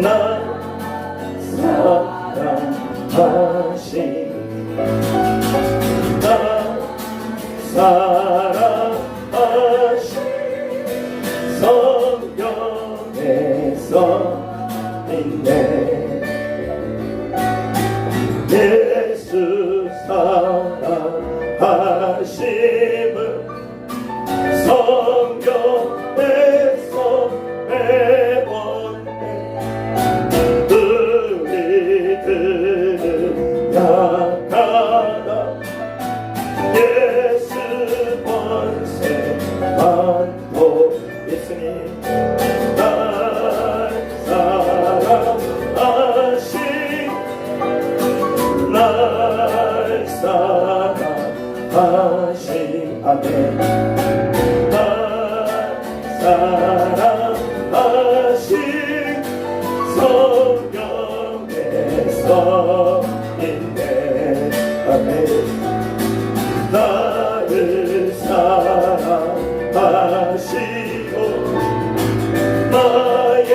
나 사랑하신 나 사랑하신 성경에서 있네. 예수 사랑하심을 성경에서 배웠네. 우리들은 약하다. 예수 권세 많고 예수님 날 사랑하신 날 사랑하신 아멘. 날 사랑하신 성경에서 있네. 아멘. 나를 사랑하시고 나의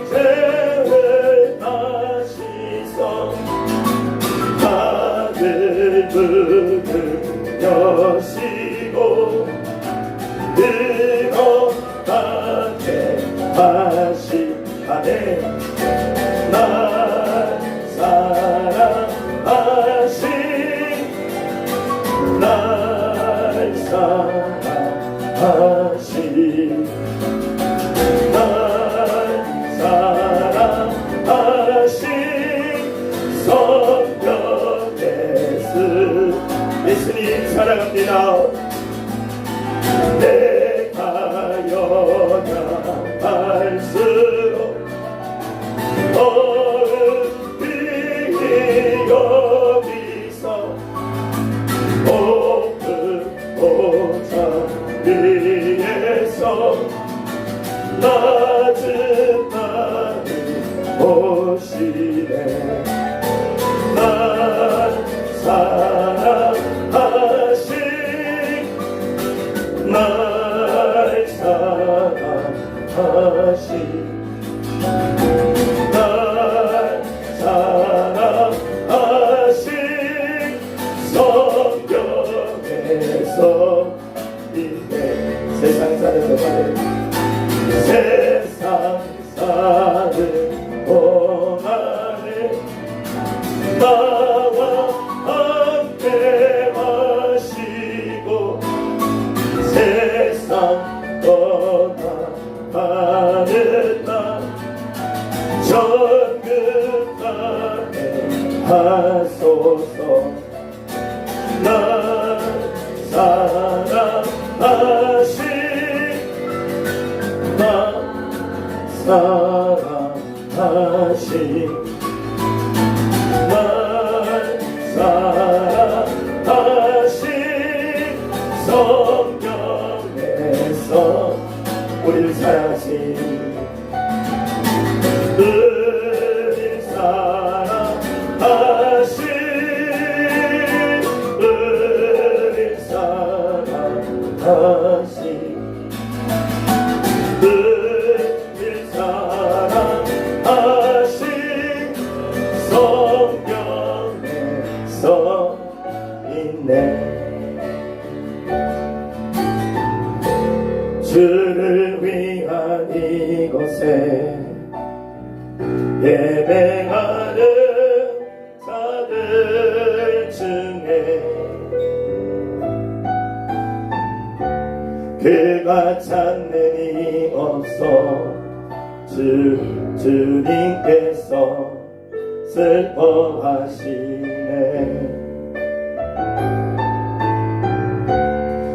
죄를 다 씻어 나를 부르시고 늘어나게 하시네. 날 사랑하신 날 사랑하신 날 사랑하신 성경에서 예수님 사랑합니다. 내가 연약할수록 어른이 여기서 높은 보좌 위에서 낮은 나를 보시네. 날 사랑하신 날 사랑하신 날 사랑하신 성경에서 있네. 세상 사는 동안에 세상 사는 동안에 나와 함께 하시고 세상 떠나가는 날 천국 가게 하소서. 날 사랑하신 날 사랑하신 날 사랑하신 성경에서 우리를 사랑하신 우리를 사랑하신 우리를 사랑하신 우리를 사랑하신 성경에서 있네. 주를 위한 이곳에 예배하는 자들 중에 그가 찾는 이 없어 주님께서 슬퍼하시네.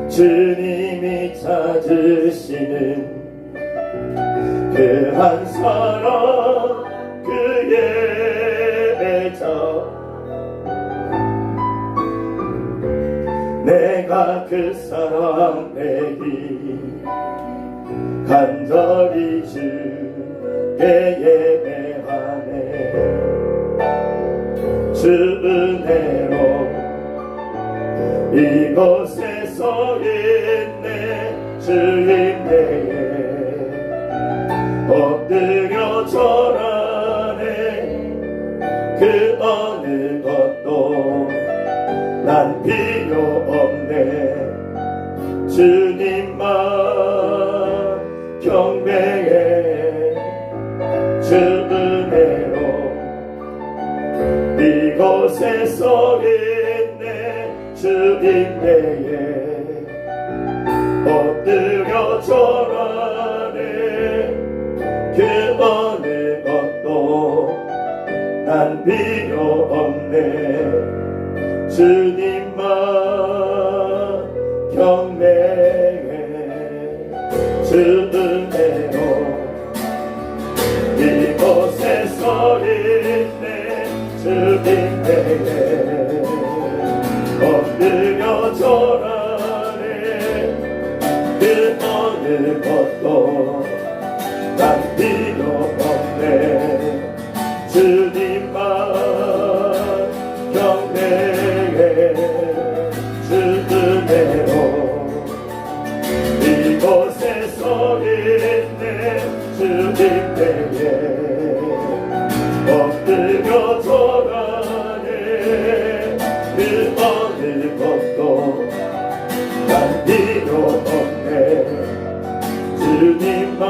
주님이 찾으시는 그 한 사람 그의 애자 내가 그 사람에게 간절히 주께 예배하네. 주 은혜로 이곳에 서 있네. 주님 내게 엎드려 절하네. 필요 없네. 주님만 경배해. 주 은혜로 이곳에 서 있네. 주 인내에 엎드려 절하네. 그 어느 것도 난 필요 없네. 주님만 경배해. 주 은혜로 이곳에 서 있네. 주 인내에 엎드려 절하네. 그 어느 것도 난 필요 없네. 주님만 경배해. 주 은혜로 이곳에 서 있네. 주 인내에 엎드려 절하네. 그 어느 것도 난 필요 없네. 주님만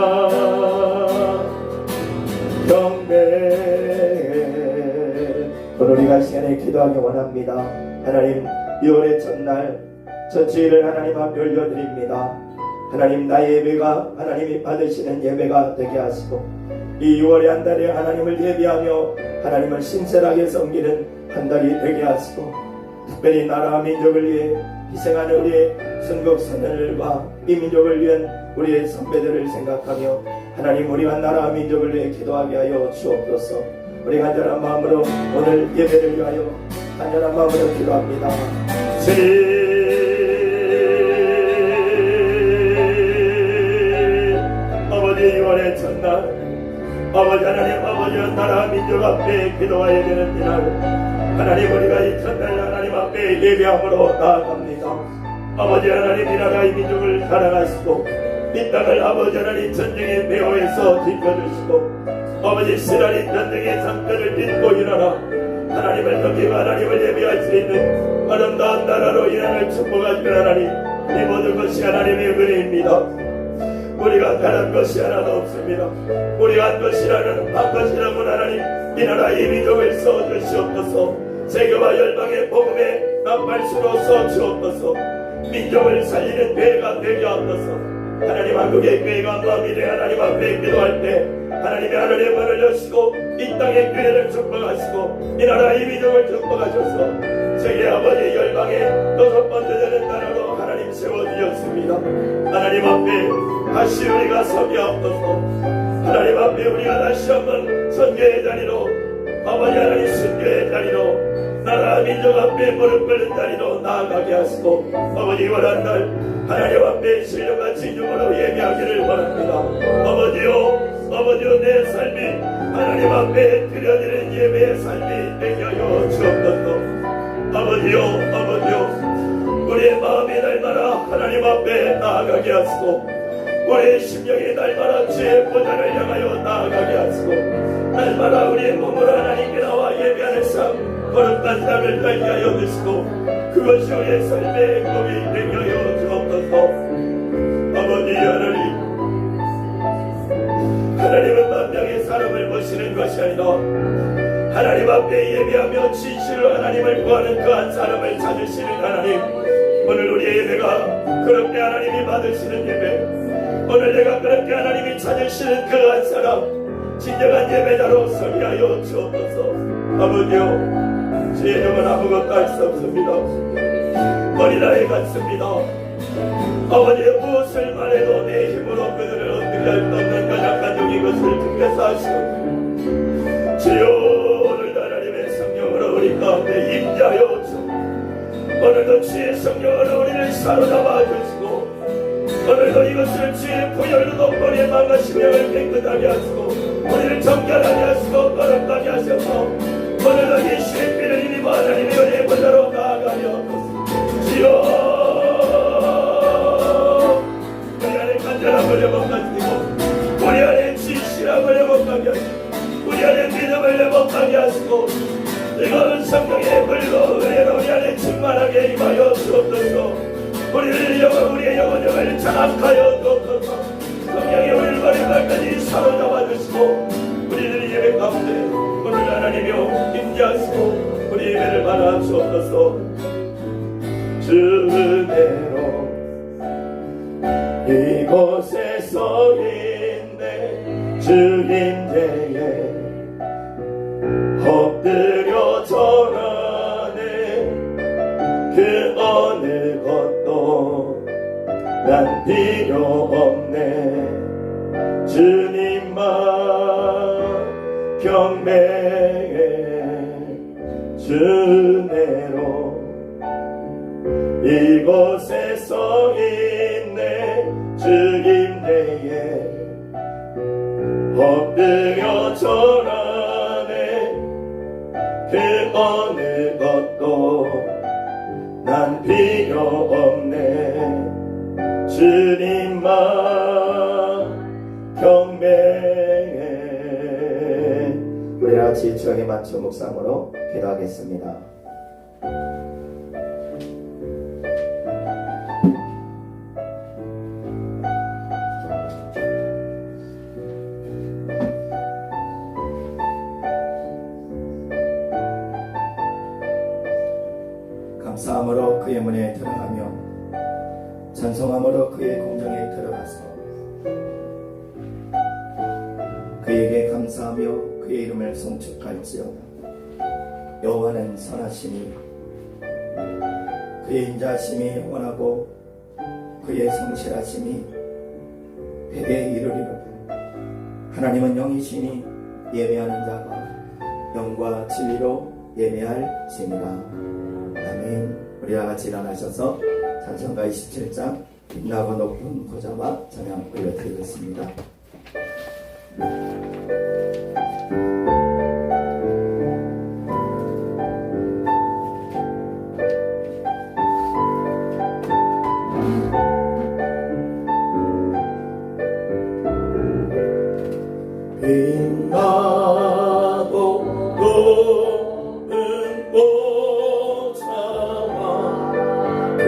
경배해. 오늘 우리가 시간에 기도하기 원합니다. 하나님, 6월의 첫날 첫 주일을 하나님 앞에 올려드립니다. 하나님, 나의 예배가 하나님이 받으시는 예배가 되게 하시고 이 6월의 한 달에 하나님을 예배하며 하나님을 신실하게 섬기는 한 달이 되게 하시고 특별히 나라와 민족을 위해 희생하는 우리의 순국 선열과 이 민족을 위한 우리의 선배들을 생각하며 하나님, 우리가 나라와 민족을 위해 기도하게 하여 주옵소서. 우리 간절한 마음으로 오늘 예배를 위하여 간절한 마음으로 기도합니다. 아버지, 6월의 첫날 아버지 하나님, 아버지 나라 민족 앞에 기도와 예배는 이날 하나님, 우리가 이 첫날 하나님 앞에 예배함으로 나아갑니다. 아버지 하나님, 이 나라 이 민족을 사랑하시고 이 땅을 아버지 하나님 전쟁의 배후에서 지켜주시고 아버지 시라리 전쟁의 상처를 딛고 일어나 하나님을 섬기고 하나님을 예배할 수 있는 아름다운 나라로 이 나라를 축복하시는 하나님, 이 모든 것이 하나님의 은혜입니다. 우리가 잘한 것이 하나도 없습니다. 우리가 한 것이라는 한 것이라면 하나님, 이 나라 이 민족을 써주시옵소서. 세계와 열방의 복음의 나팔수로 써주옵소서. 민족을 살리는 배가 되게 하옵소서. 하나님, 한국의 교회가 마음이래 하나님 앞에 기도할 때 하나님의 하늘의 문을 여시고 이 땅의 교회를 축복하시고 이 나라 이 민족을 축복하셔서 세계 아버지 열방의 6번째 되는 나라로 하나님 세워주셨습니다. 하나님 앞에 다시 우리가 서기하옵소서. 하나님 앞에 우리가 다시 한번 선교의 자리로 아버지 하나님 순교의 자리로 나라 민족 앞에 무릎 꿇는 자리로 나아가게 하시고 아버지, 원한 날 하나님 앞에 신령과 진정으로 예배하기를 원합니다. 아버지요 내 삶이 하나님 앞에 드려지는 예배의 삶이 되게 하여 주옵소서. 아버지요 우리의 마음이 날마다 하나님 앞에 나아가게 하시고 우리의 심령이 날마다 주의 보좌를 향하여 나아가게 하시고 날마다 우리의 몸으로 하나님께 나와 예배하는 삶, 거룩한 삶을 살게 하여 주시고 그것이 우리의 삶의 행복이 되게 하여 주옵소서. 아버지 하나님은 만명의 사람을 모시는 것이 아니라 하나님 앞에 예배하며 진실로 하나님을 구하는 그 한 사람을 찾으시는 하나님, 오늘 우리의 예배가 그렇게 하나님이 받으시는 예배, 오늘 내가 그렇게 하나님이 찾으시는 그 한 사람 진정한 예배자로 서게 하여 주옵소서. 아버지요, 제 영은 아무것도 할 수 없습니다. 어린아이 같습니다. 아버지, 무엇을 말해도 내 힘으로 그들을 어떻게 할 수 없는 연약한 종이 것을 주께서 하시옵소서. 주여, 오늘도 하나님의 성령으로 우리 가운데 임재하여 주옵소서. 오늘도 주의 성령으로 우리를 사로잡아 주시고 오늘도 이것을 주의 부여로 높거리에 망가심령을 깨끗하게 하시고 우리를 정결하게 하시고 거룩하게 하셔서 오늘도 예수의 피를 힘입어 하나님의 은혜의 보좌로 나아가려 하옵소서. 주여, 우리 안에 간절함을 회복하시고 우리 안에 진실함을 회복하게 하시고 우리 안에 믿음을 회복하게 하시고 뜨거운 성령의 불과 은혜로 우리 안에 충만하게 임하여 주옵소서. 우리의 영혼을 장악하여 주옵소서. 성령이 우리를 머리발까지 사로잡아 주시고 우리들의 예배 가운데 오늘 하나님이여 임재하시고 우리 예배를 받아 주옵소서. 주 은혜로 이곳에 서 있네. 주 임재에 엎드려 절하네. 그 어느 것도 난 필요 없네. 주님만 경배해. 주 은혜로 이곳에 서 있네. 주 임재에 엎드려 절하네. 그 어느 것도 난 필요 없네. 주님만 경배해. 우리 같이 주에게 맞춰 묵상으로 기도하겠습니다. 감사함으로 그의 문에 들어가며 찬송함으로 그의 공정에 들어가서 그에게 감사하며 그의 이름을 송축할지어다. 여호와는 선하시니 그의 인자하심이 영원하고 그의 성실하심이 백에 이르리로다. 하나님은 영이시니 예배하는 자가 영과 진리로 예배할지니라. 아멘. 우리와 같이 일어나셔서 찬송가 27장 빛나고 높은 보좌와 찬양 올려드리겠습니다. 빛나고 높은 보좌와 그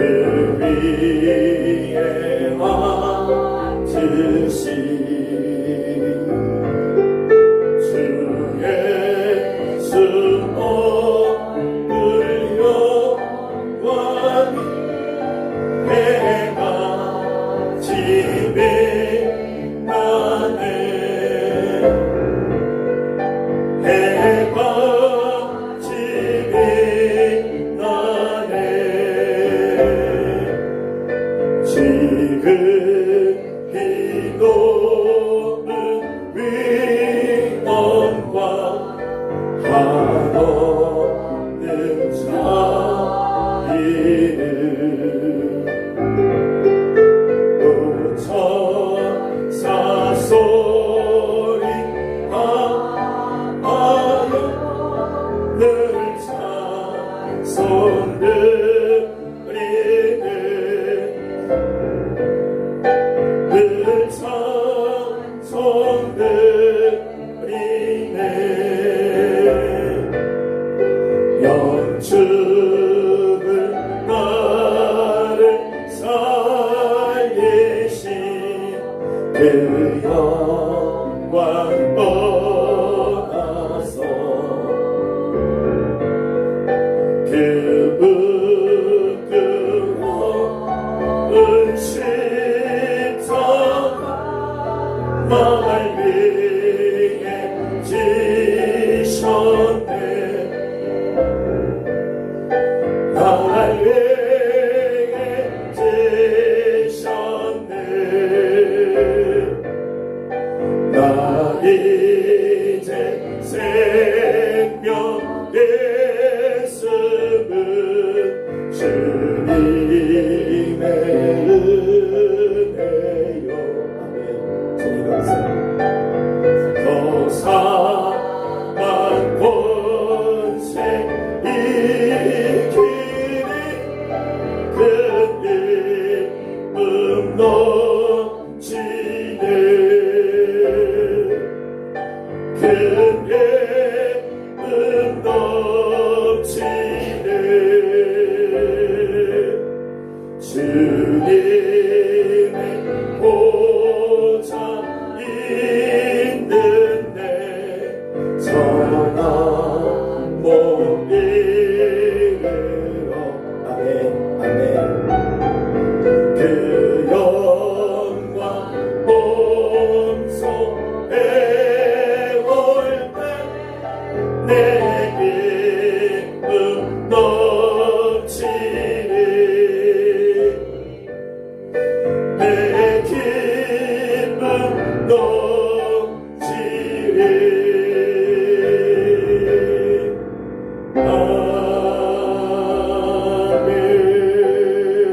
위에 앉으신 주의 수모 끌려와니 해가 집에 나네. 해가 집에 나네. 지금 기도는 위엄과 한없는 자비를 천사 소리 하여 늘 찬송드리네. 늘 찬송드리네. 영축을 나를 살리신 그 영광 떠나서 그 부끄러운 십자가 날 위해 지셨네. 날 위해 지셨네. 나 이제 생명 예수는 주님의 은혜요. 아멘. 주님 감사합니다. 더 사만 권세 이기리 그 이름 넘치네. 그 이름 넘치네. 내 기쁨 넘치리 내 기쁨 넘치리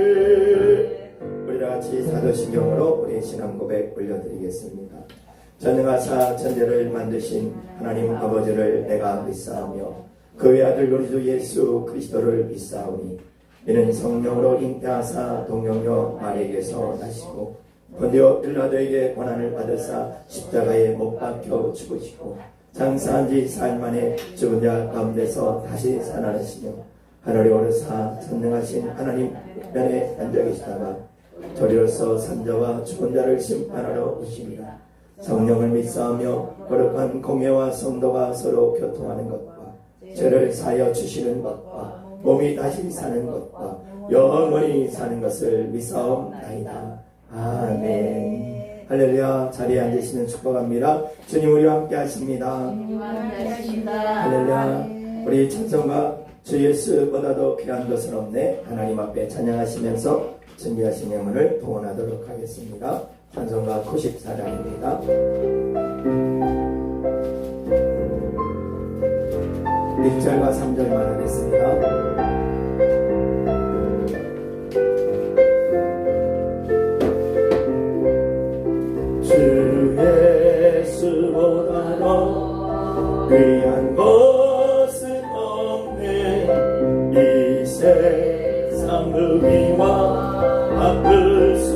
아멘. 우리 다같이 사도신경으로 우리의 신앙 고백 올려드리겠습니다. 전능하사 천지를 만드신 하나님 아버지를 내가 믿사오며 그 외아들 우리 주 예수 그리스도를 믿사오니 이는 성령으로 잉태하사 동정녀 마리에게서 나시고 본디오 빌라도에게 고난을 받으사 십자가에 못 박혀 죽으시고 장사한 지 4일 만에 죽은 자 가운데서 다시 살아나시며 하늘에 오르사 전능하신 하나님 우편에 앉아 계시다가 저리로서 산자와 죽은 자를 심판하러 오십니다. 성령을 믿사오며 거룩한 공예와 성도가 서로 교통하는 것과 죄를 사하여 주시는 것과 몸이 다시 사는 것과 영원히 사는 것을 믿사옵나이다. 아멘. 할렐루야. 자리에 앉으시는 축복합니다. 주님 우리와 함께 하십니다. 할렐루야. 우리 찬송가 주 예수보다도 귀한 것은 없네 하나님 앞에 찬양하시면서 준비하신 영혼을 동원하도록 하겠습니다. 찬송가 94장입니다. 1절과 3절만 하겠습니다. 주 예수보다도 귀한 것은 없네 이 세상 의미와 바꿀 수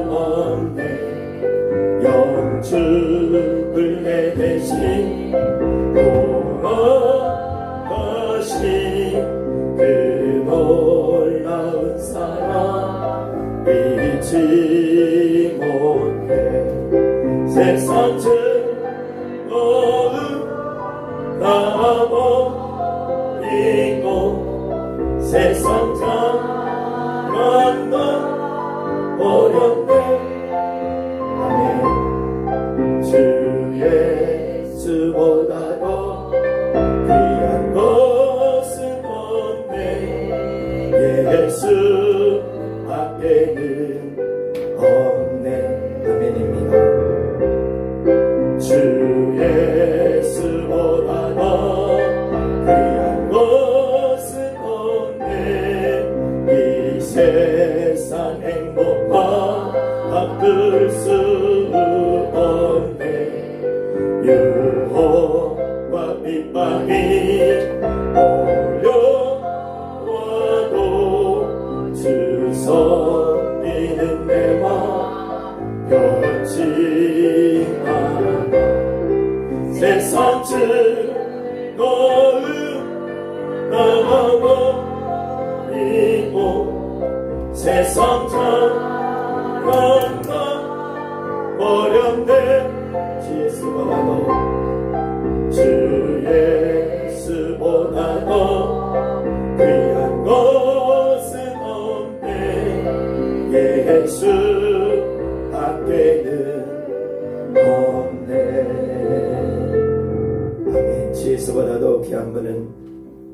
없네 영축을 내 대신 공헌하신 그 놀라운 사랑 잊지 못해 세상 즐거움 나버리고 세상 장난만 버렸네 아멘. 주 예수보다도 귀한 것은 없네 예수 밖에는 없네 아멘입니다. 주 예수보다도 귀한 것은 없네 이 세상 행복과 바꿀 수 없네 유혹과 핍박이 몰려와도 주서 뛰는 내 맘 변치 않아 세상 즐거움 나버리고 세상 장난만 버렸네 주 예수보다도 귀한 것은 없네 예수 밖에는 없네 아멘. 주 예수보다도 귀한 분은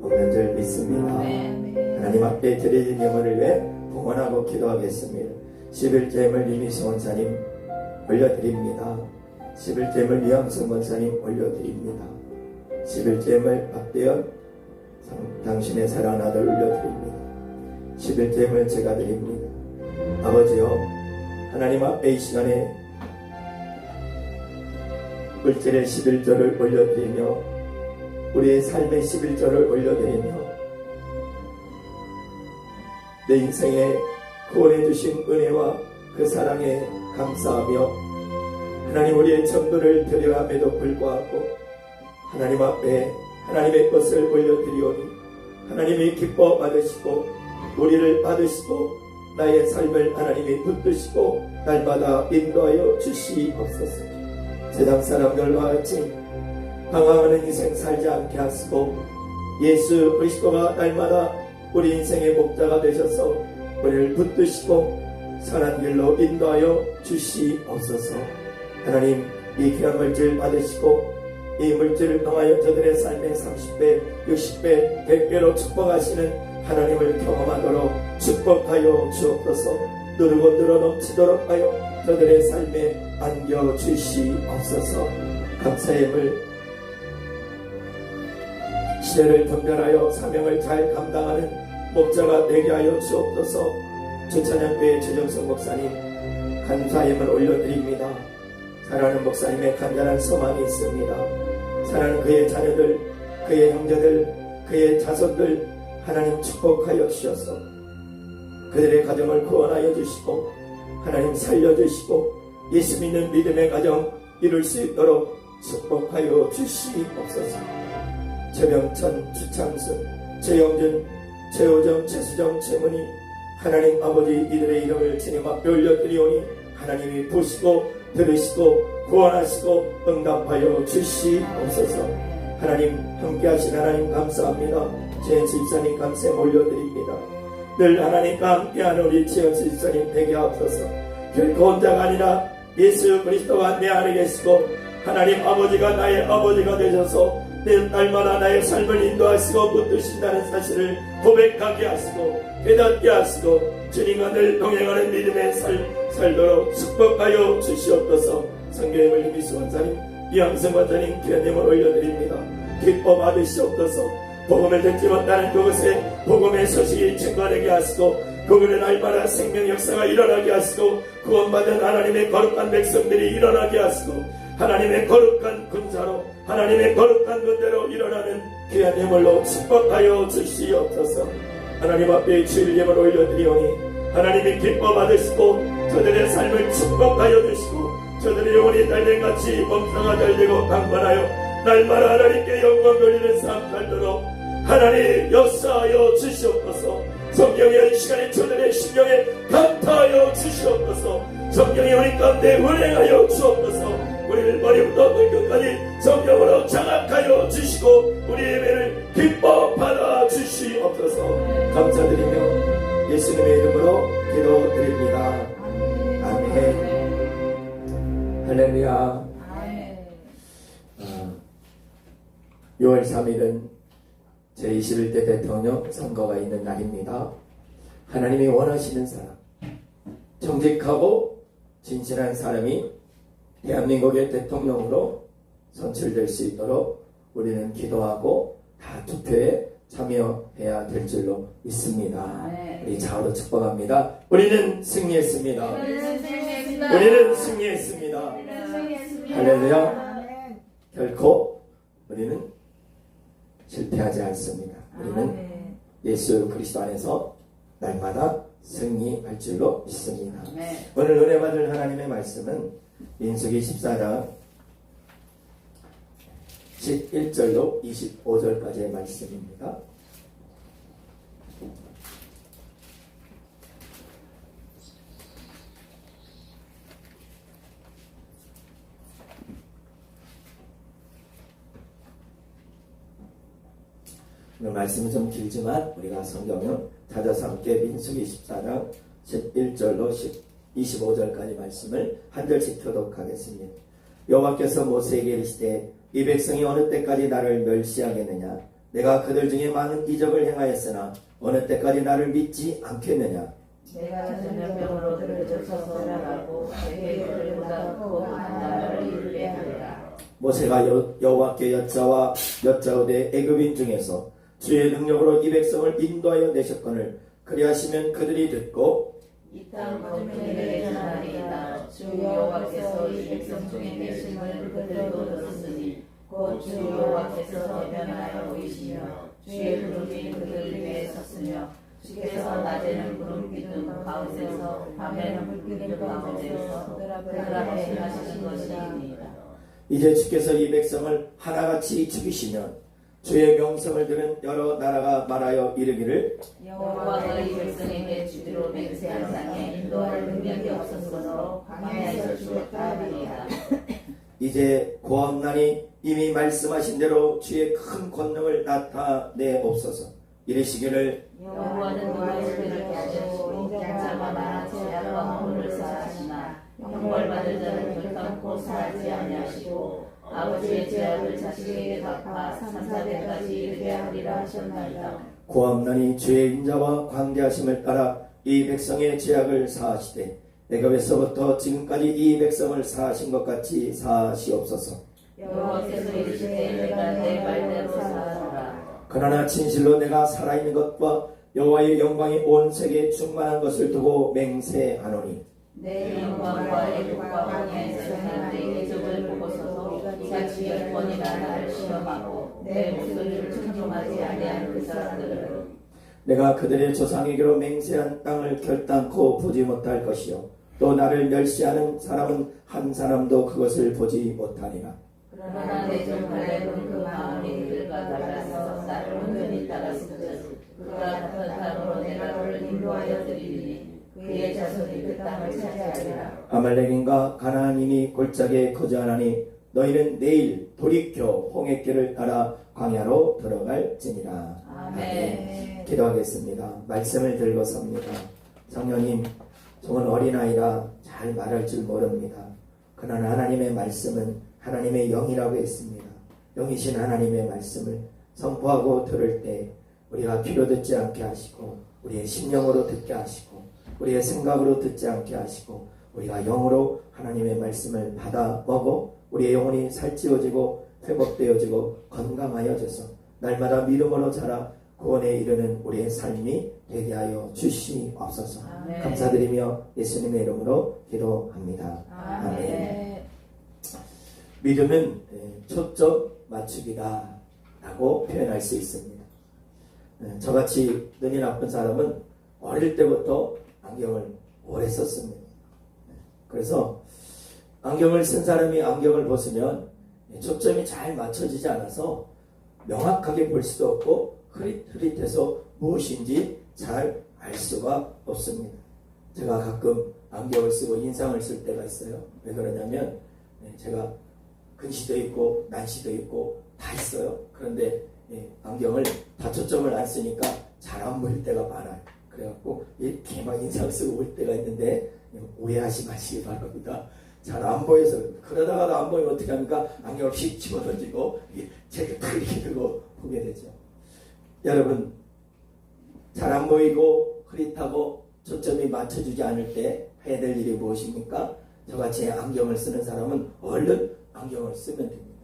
없는 줄 믿습니다. 하나님 앞에 드리는 예물을 위해 봉헌하고 기도하겠습니다. 11제물 이미수 원사님 올려드립니다. 11제물 이양수 원사님 올려드립니다. 11제물 박대현 당신의 사랑하는 아들 올려드립니다. 11제물 제가 드립니다. 아버지여 하나님 앞에 이 시간에 물질의 11조를 올려드리며 우리의 삶의 11조를 올려드리며 내 인생에 구원해 주신 은혜와 그 사랑에 감사하며 하나님 우리의 전부를 드려함에도 불구하고 하나님 앞에 하나님의 것을 올려드리오니 하나님이 기뻐 받으시고 우리를 받으시고 나의 삶을 하나님이 붙드시고 날마다 인도하여 주시옵소서. 세상 사람들과 같이 방황하는 인생 살지 않게 하시고 예수 그리스도가 날마다 우리 인생의 목자가 되셔서 우리를 붙드시고 선한 길로 인도하여 주시옵소서. 하나님 이 귀한 물질 받으시고 이 물질을 통하여 저들의 삶의 30배, 60배, 100배로 축복하시는 하나님을 경험하도록 축복하여 주옵소서. 누르고 늘어넘치도록 하여 저들의 삶에 안겨주시옵소서. 감사의 힘을 시대를 분별하여 사명을 잘 감당하는 목자가 되게 하여 주옵소서. 주찬양교회 최정성 목사님 감사의 힘을 올려드립니다. 사랑하는 목사님의 간절한 소망이 있습니다. 사랑하는 그의 자녀들, 그의 형제들, 그의 자손들 하나님 축복하여 주셔서 그들의 가정을 구원하여 주시고 하나님 살려주시고 예수 믿는 믿음의 가정 이룰 수 있도록 축복하여 주시옵소서. 최병천, 주창순, 최영준, 최호정, 최수정, 최문희 하나님 아버지 이들의 이름을 주님 앞에 올려드리오니 하나님이 보시고 들으시고 구원하시고 응답하여 주시옵소서. 하나님 함께하신 하나님 감사합니다. 제 집사님 감사 올려드립니다. 늘 하나님과 함께하는 우리 지영 집사님 되게 하옵소서. 결코 혼자가 아니라 예수 그리스도가 내 안에 계시고 하나님 아버지가 나의 아버지가 되셔서 날마다 나의 삶을 인도하시고 붙드신다는 사실을 고백하게 하시고 깨닫게 하시고 주님과 늘 동행하는 믿음의 살도록 축복하여 주시옵소서. 성경의 힘이수 원사님 이양승 원사님 귀한님을 올려드립니다. 기뻐 받으시옵소서. 복음을 듣지 못하는 그곳에 복음의 소식이 증거되게 하시고 그분의 날마다 생명 역사가 일어나게 하시고 구원받은 하나님의 거룩한 백성들이 일어나게 하시고 하나님의 거룩한 군사로 하나님의 거룩한 군대로 일어나는 귀한 예물로 축복하여 주시옵소서. 하나님 앞에 주일 예물 올려드리오니 하나님이 기뻐 받으시고 저들의 삶을 축복하여 주시고 저들의 영혼이 달된같이 범사가 달되고 강건하여 날마다 하나님께 영광 돌리는 삶 살도록 하나님 역사하여 주시옵소서. 성경의 이 시간에 저들의 심령에 감탄하여 주시옵소서. 성경이 우리 가운데 운행하여 주옵소서. 우리를 머리부터 발끝까지 성경으로 장악하여 주시고 우리의 예배를 기뻐 받아 주시옵소서. 감사드리며 예수님의 이름으로 기도드립니다. 아멘. 할렐루야. 6월 3일은 제21대 대통령 선거가 있는 날입니다. 하나님이 원하시는 사람, 정직하고 진실한 사람이 대한민국의 대통령으로 선출될 수 있도록 우리는 기도하고 다 투표에 참여해야 될 줄로 믿습니다. 우리 좌우로 축복합니다. 우리는 승리했습니다. 우리는 승리했습니다. 할렐루야. 결코 우리는 실패하지 않습니다. 우리는 예수 그리스도 안에서 날마다 승리할 줄로 믿습니다. 오늘 은혜 받을 하나님의 말씀은 민수기 14장 11절로 25절까지의 말씀입니다. 오늘 말씀은 좀 길지만 우리가 성경을 찾아서 함께 민수기 14장 11절로 25절까지 말씀을 한 절씩 교독하겠습니다. 여호와께서 모세에게 이르시되 이 백성이 어느 때까지 나를 멸시하겠느냐? 내가 그들 중에 많은 이적을 행하였으나 어느 때까지 나를 믿지 않겠느냐? 내가 전염병으로 그를 쫓아서 나가고 내게 그들보다 거룩한 나라를 이루게 하리라. 모세가 여호와께 여짜오되 애굽인 중에서 주의 능력으로 이 백성을 인도하여 내셨거늘 그리하시면 그들이 듣고 이 땅 거민에게 전하리이다. 주 여호와께서 이 백성 중에 계심을 그들도 들었으니 곧 주 여호와께서 변하여 보이시며 주의 구름이 그들 위에 섰으며 주께서 낮에는 구름 기둥 가운데서 밤에는 불 기둥 가운데서 그들 앞에 하시는 것이니이다. 이제 주께서 이 백성을 하나같이 죽이시면 주의 명성을 들은 여러 나라가 말하여 이르기를 여호와가 이 백성에게 주기로 맹세한 땅에 인도할 능력이 없었으므로 광야에서 죽었다 하리이다. 이제 고함나니 이미 말씀하신 대로 주의 큰 권능을 나타내옵소서. 이르시기를 여호와는 너희를 그렇게 하시고 인자마다 제약과 허물을 사하시나 형벌받을 자는 결단코 사하지 아니하시고 아버지의 죄악을 자식에게 갚아 3, 4대까지 이르게 하리라 하셨나이다. 고함나니 주의 인자와 광대하심을 따라 이 백성의 죄악을 사하시되 애굽에서부터 지금까지 이 백성을 사하신 것 같이 사하시옵소서. 여호와께서 이르시되 내가 내 말대로 사하노라. 그러나 진실로 내가 살아있는 것과 여호와의 영광이 온 세계에 충만한 것을 두고 맹세하노니 내 영광과 애국과 광야에서 행한 내 기적을 보고서도 자기 열 번이나 나를 시험하고 내 목소리를 청종하지 아니한 그 사람들은 내가 그들의 조상에게로 맹세한 땅을 결단코 보지 못할 것이요 또 나를 멸시하는 사람은 한 사람도 그것을 보지 못하리라. 그러나 내 종 갈렙은 그 마음이 그들과 달라서 나를 온전히 따랐으듯 그가 같은 땅으로 내가 그를 인도하여 드리리니 그의 자손이 그 땅을 차지하리라. 아말렉인과 가나안인이 골짜기에 거주하나니 너희는 내일 돌이켜 홍해길을 따라 광야로 들어갈지니라. 아멘. 기도하겠습니다. 말씀을 들고 섭니다. 성령님, 저는 어린아이라 잘 말할 줄 모릅니다. 그러나 하나님의 말씀은 하나님의 영이라고 했습니다. 영이신 하나님의 말씀을 선포하고 들을 때 우리가 귀로 듣지 않게 하시고 우리의 심령으로 듣게 하시고 우리의 생각으로 듣지 않게 하시고 우리가 영으로 하나님의 말씀을 받아 먹어 우리의 영혼이 살찌워지고 회복되어지고 건강하여져서 날마다 믿음으로 자라 구원에 이르는 우리의 삶이 되게 하여 주시옵소서. 아멘. 감사드리며 예수님의 이름으로 기도합니다. 아멘. 믿음은 초점 맞추기다 라고 표현할 수 있습니다. 저같이 눈이 나쁜 사람은 어릴 때부터 안경을 오래 썼습니다. 그래서 안경을 쓴 사람이 안경을 벗으면 초점이 잘 맞춰지지 않아서 명확하게 볼 수도 없고 흐릿흐릿해서 무엇인지 잘 알 수가 없습니다. 제가 가끔 안경을 쓰고 인상을 쓸 때가 있어요. 왜 그러냐면 제가 근시도 있고 난시도 있고 다 있어요. 그런데 안경을 다 초점을 안 쓰니까 잘 안 보일 때가 많아요. 그래갖고 이렇게 막 인상 쓰고 올 때가 있는데 오해하지 마시기 바랍니다. 잘 안 보여서 그러다가도 안 보이면 어떻게 합니까? 안경을 휙 집어던지고 책을 탁 이렇게 들고 보게 되죠. 여러분, 잘 안 보이고 흐릿하고 초점이 맞춰주지 않을 때 해야 될 일이 무엇입니까? 저같이 안경을 쓰는 사람은 얼른 안경을 쓰면 됩니다.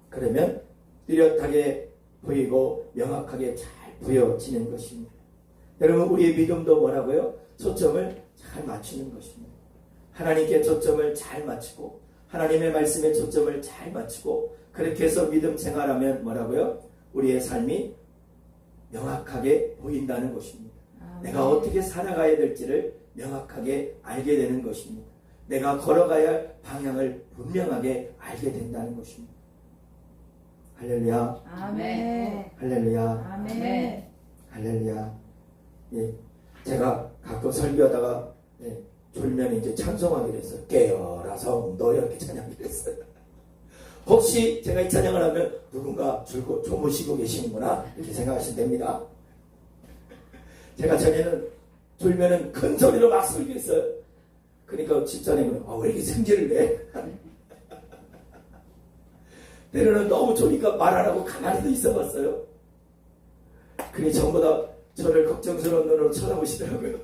그러면 뚜렷하게 보이고 명확하게 잘 보여지는 것입니다. 여러분, 우리의 믿음도 뭐라고요? 초점을 잘 맞추는 것입니다. 하나님께 초점을 잘 맞추고 하나님의 말씀에 초점을 잘 맞추고 그렇게 해서 믿음 생활하면 뭐라고요? 우리의 삶이 명확하게 보인다는 것입니다. 내가 어떻게 살아가야 될지를 명확하게 알게 되는 것입니다. 내가 걸어가야 할 방향을 분명하게 알게 된다는 것입니다. 할렐루야. 아멘. 할렐루야. 아멘. 할렐루야. 예, 제가 가끔 설교하다가 졸면 이제 찬송하기로 했어요. 깨어라 성도 이렇게 찬양을 했어요. 혹시 제가 이 찬양을 하면 누군가 주무시고 계시는구나 이렇게 생각하시면 됩니다. 제가 전에는 졸면은 큰 소리로 막 설교했어요. 그러니까 집사님은 왜 이렇게 승질을 내? 때로는 너무 졸니까 말 안 하고 가만히도 있어봤어요. 그러니 전부 다 저를 걱정스러운 눈으로 쳐다보시더라고요.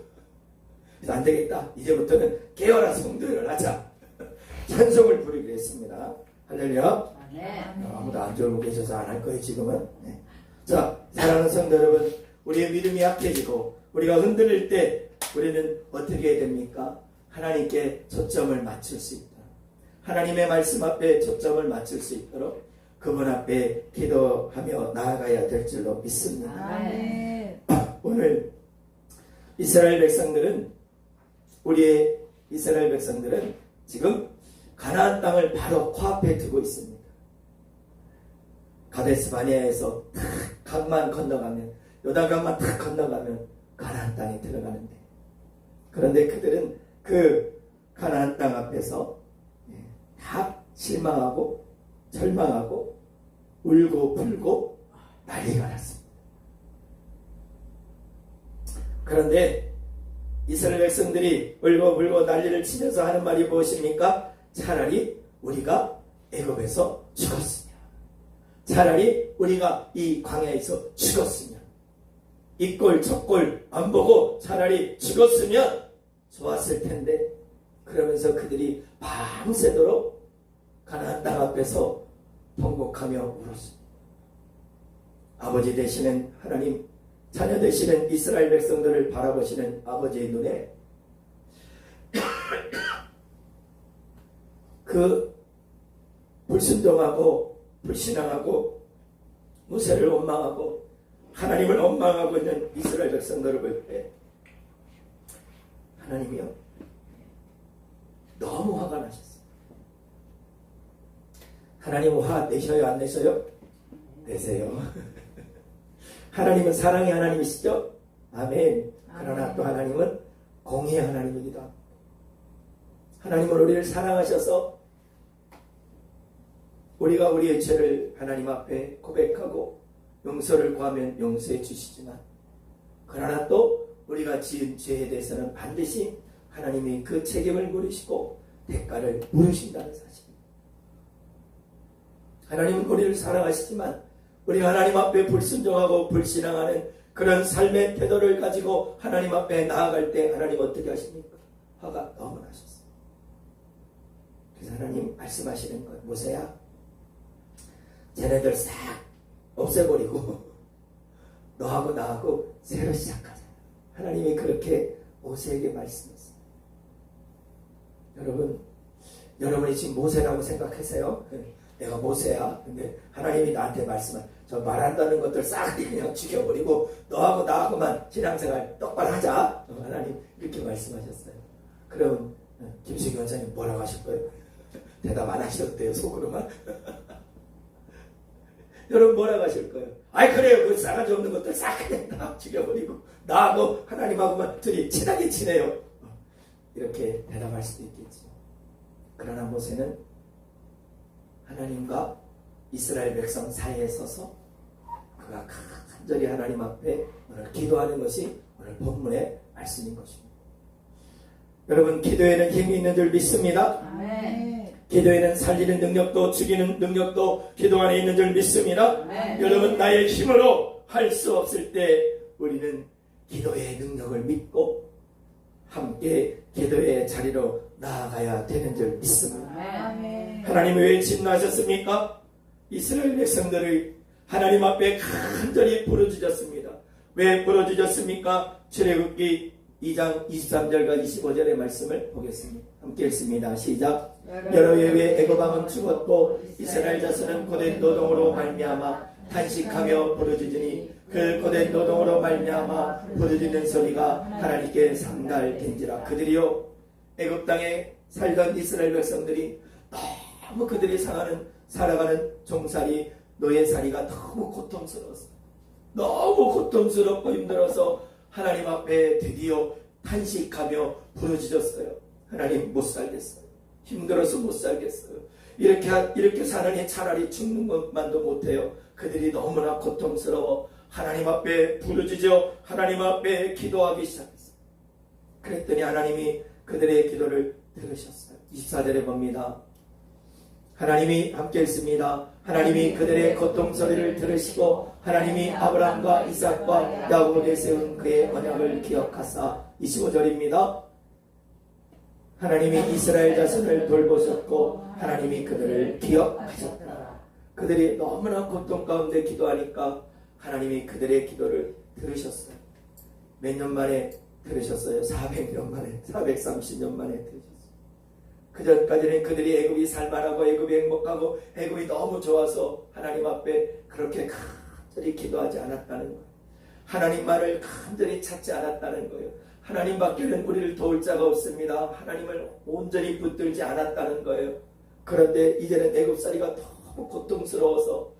그래서 안 되겠다. 이제부터는 깨어라 성도를 하자. 찬송을 부르기로 했습니다. 할렐루야. 아무도 안 졸고 계셔서 안 할 거예요 지금은. 자, 사랑하는 성도 여러분, 우리의 믿음이 약해지고 우리가 흔들릴 때 우리는 어떻게 해야 됩니까? 하나님께 초점을 맞출 수 있다. 하나님의 말씀 앞에 초점을 맞출 수 있도록 그분 앞에 기도하며 나아가야 될 줄로 믿습니다. 아멘. 오늘 이스라엘 백성들은 우리의 이스라엘 백성들은 지금 가나안 땅을 바로 코앞에 두고 있습니다. 가데스 바네아에서 탁 강만 건너가면 요단강만 탁 건너가면 가나안 땅에 들어가는데 그런데 그들은 그 가나안 땅 앞에서 다 실망하고 절망하고 울고 불고 난리가 났습니다. 그런데 이스라엘 백성들이 울고 불고 난리를 치면서 하는 말이 무엇입니까? 차라리 우리가 애굽에서 죽었으면, 차라리 우리가 이 광야에서 죽었으면, 이 꼴 저 꼴 안 보고 차라리 죽었으면 좋았을 텐데, 그러면서 그들이 밤새도록 가나안 땅 앞에서 통곡하며 울었습니다. 아버지 되시는 하나님, 자녀 되시는 이스라엘 백성들을 바라보시는 아버지의 눈에 그 불순종하고 불신앙하고 모세를 원망하고 하나님을 원망하고 있는 이스라엘 백성들을 볼 때 하나님이요, 너무 화가 나셨어요. 하나님은 화 내셔요, 안 내셔요? 내세요. 하나님은 사랑의 하나님이시죠? 아멘. 그러나 또 하나님은 공의의 하나님이기도 합니다. 하나님은 우리를 사랑하셔서 우리가 우리의 죄를 하나님 앞에 고백하고 용서를 구하면 용서해 주시지만, 그러나 또 우리가 지은 죄에 대해서는 반드시 하나님이 그 책임을 물으시고 대가를 물으신다는 사실입니다. 하나님은 우리를 사랑하시지만 우리가 하나님 앞에 불순종하고 불신앙하는 그런 삶의 태도를 가지고 하나님 앞에 나아갈 때 하나님 어떻게 하십니까? 화가 너무 나셨어요. 그래서 하나님 말씀하시는 거예요. 모세야, 쟤네들 싹 없애버리고 너하고 나하고 새로 시작하자. 하나님이 그렇게 모세에게 말씀했어요. 여러분이 지금 모세라고 생각하세요? 내가 모세야. 근데 하나님이 나한테 말씀한 저 말한다는 것들 싹 그냥 죽여버리고 너하고 나하고만 신앙생활 똑바로 하자. 하나님 이렇게 말씀하셨어요. 그럼 김수기 원장님 뭐라고 하실 거예요? 대답 안 하셔도 돼요, 속으로만. 여러분 뭐라고 하실 거예요? 아이 그래요, 그 싸가지 없는 것들 싹 그냥 다 죽여버리고 나하고 하나님하고만 둘이 친하게 지내요. 이렇게 대답할 수도 있겠죠. 그러나 모세는 하나님과 이스라엘 백성 사이에 서서 그가 간절히 하나님 앞에 오늘 기도하는 것이 오늘 본문의 말씀인 것입니다. 여러분, 기도에는 힘이 있는 줄 믿습니다. 아멘. 기도에는 살리는 능력도 죽이는 능력도 기도 안에 있는 줄 믿습니다. 아멘. 여러분, 나의 힘으로 할 수 없을 때 우리는 기도의 능력을 믿고 함께 기도의 자리로 나아가야 되는 줄 믿습니다. 아멘. 하나님이 왜 진노하셨습니까? 이스라엘 백성들을 하나님 앞에 간절히 부르짖었습니다. 왜 부르짖었습니까? 출애굽기 2장 23절과 25절의 말씀을 보겠습니다. 함께 읽습니다. 시작. 여러 해에 애굽 왕은 죽었고 이스라엘 자손은 고된 노동으로 말미암아 탄식하며 부르짖으니 그 고된 노동으로 말미암아 부르짖는 소리가 하나님께 상달된지라. 그들이요, 애굽 땅에 살던 이스라엘 백성들이 너무 그들이 살아가는 종살이 노예살이가 너무 고통스러웠어요. 너무 고통스럽고 힘들어서 하나님 앞에 드디어 탄식하며 부르짖었어요. 하나님, 못 살겠어요. 힘들어서 못 살겠어요. 이렇게 사느니 차라리 죽는 것만도 못해요. 그들이 너무나 고통스러워 하나님 앞에 부르짖어 하나님 앞에 기도하기 시작했어요. 그랬더니 하나님이 그들의 기도를 들으셨어요. 24절에 봅니다. 하나님이 함께 있습니다. 하나님이 그들의 고통소리를 들으시고 하나님이 아브라함과 이삭과 야곱에게 세운 그의 언약을 기억하사. 25절입니다. 하나님이 이스라엘 자손을 돌보셨고 하나님이 그들을 기억하셨다. 그들이 너무나 고통 가운데 기도하니까 하나님이 그들의 기도를 들으셨어요. 몇 년 만에 들으셨어요? 400년 만에, 430년 만에 들으셨어요. 그 전까지는 그들이 애굽이 살만하고 애굽이 행복하고 애굽이 너무 좋아서 하나님 앞에 그렇게 간절히 기도하지 않았다는 거예요. 하나님만을 간절히 찾지 않았다는 거예요. 하나님밖에는 우리를 도울 자가 없습니다. 하나님을 온전히 붙들지 않았다는 거예요. 그런데 이제는 애굽살이가 너무 고통스러워서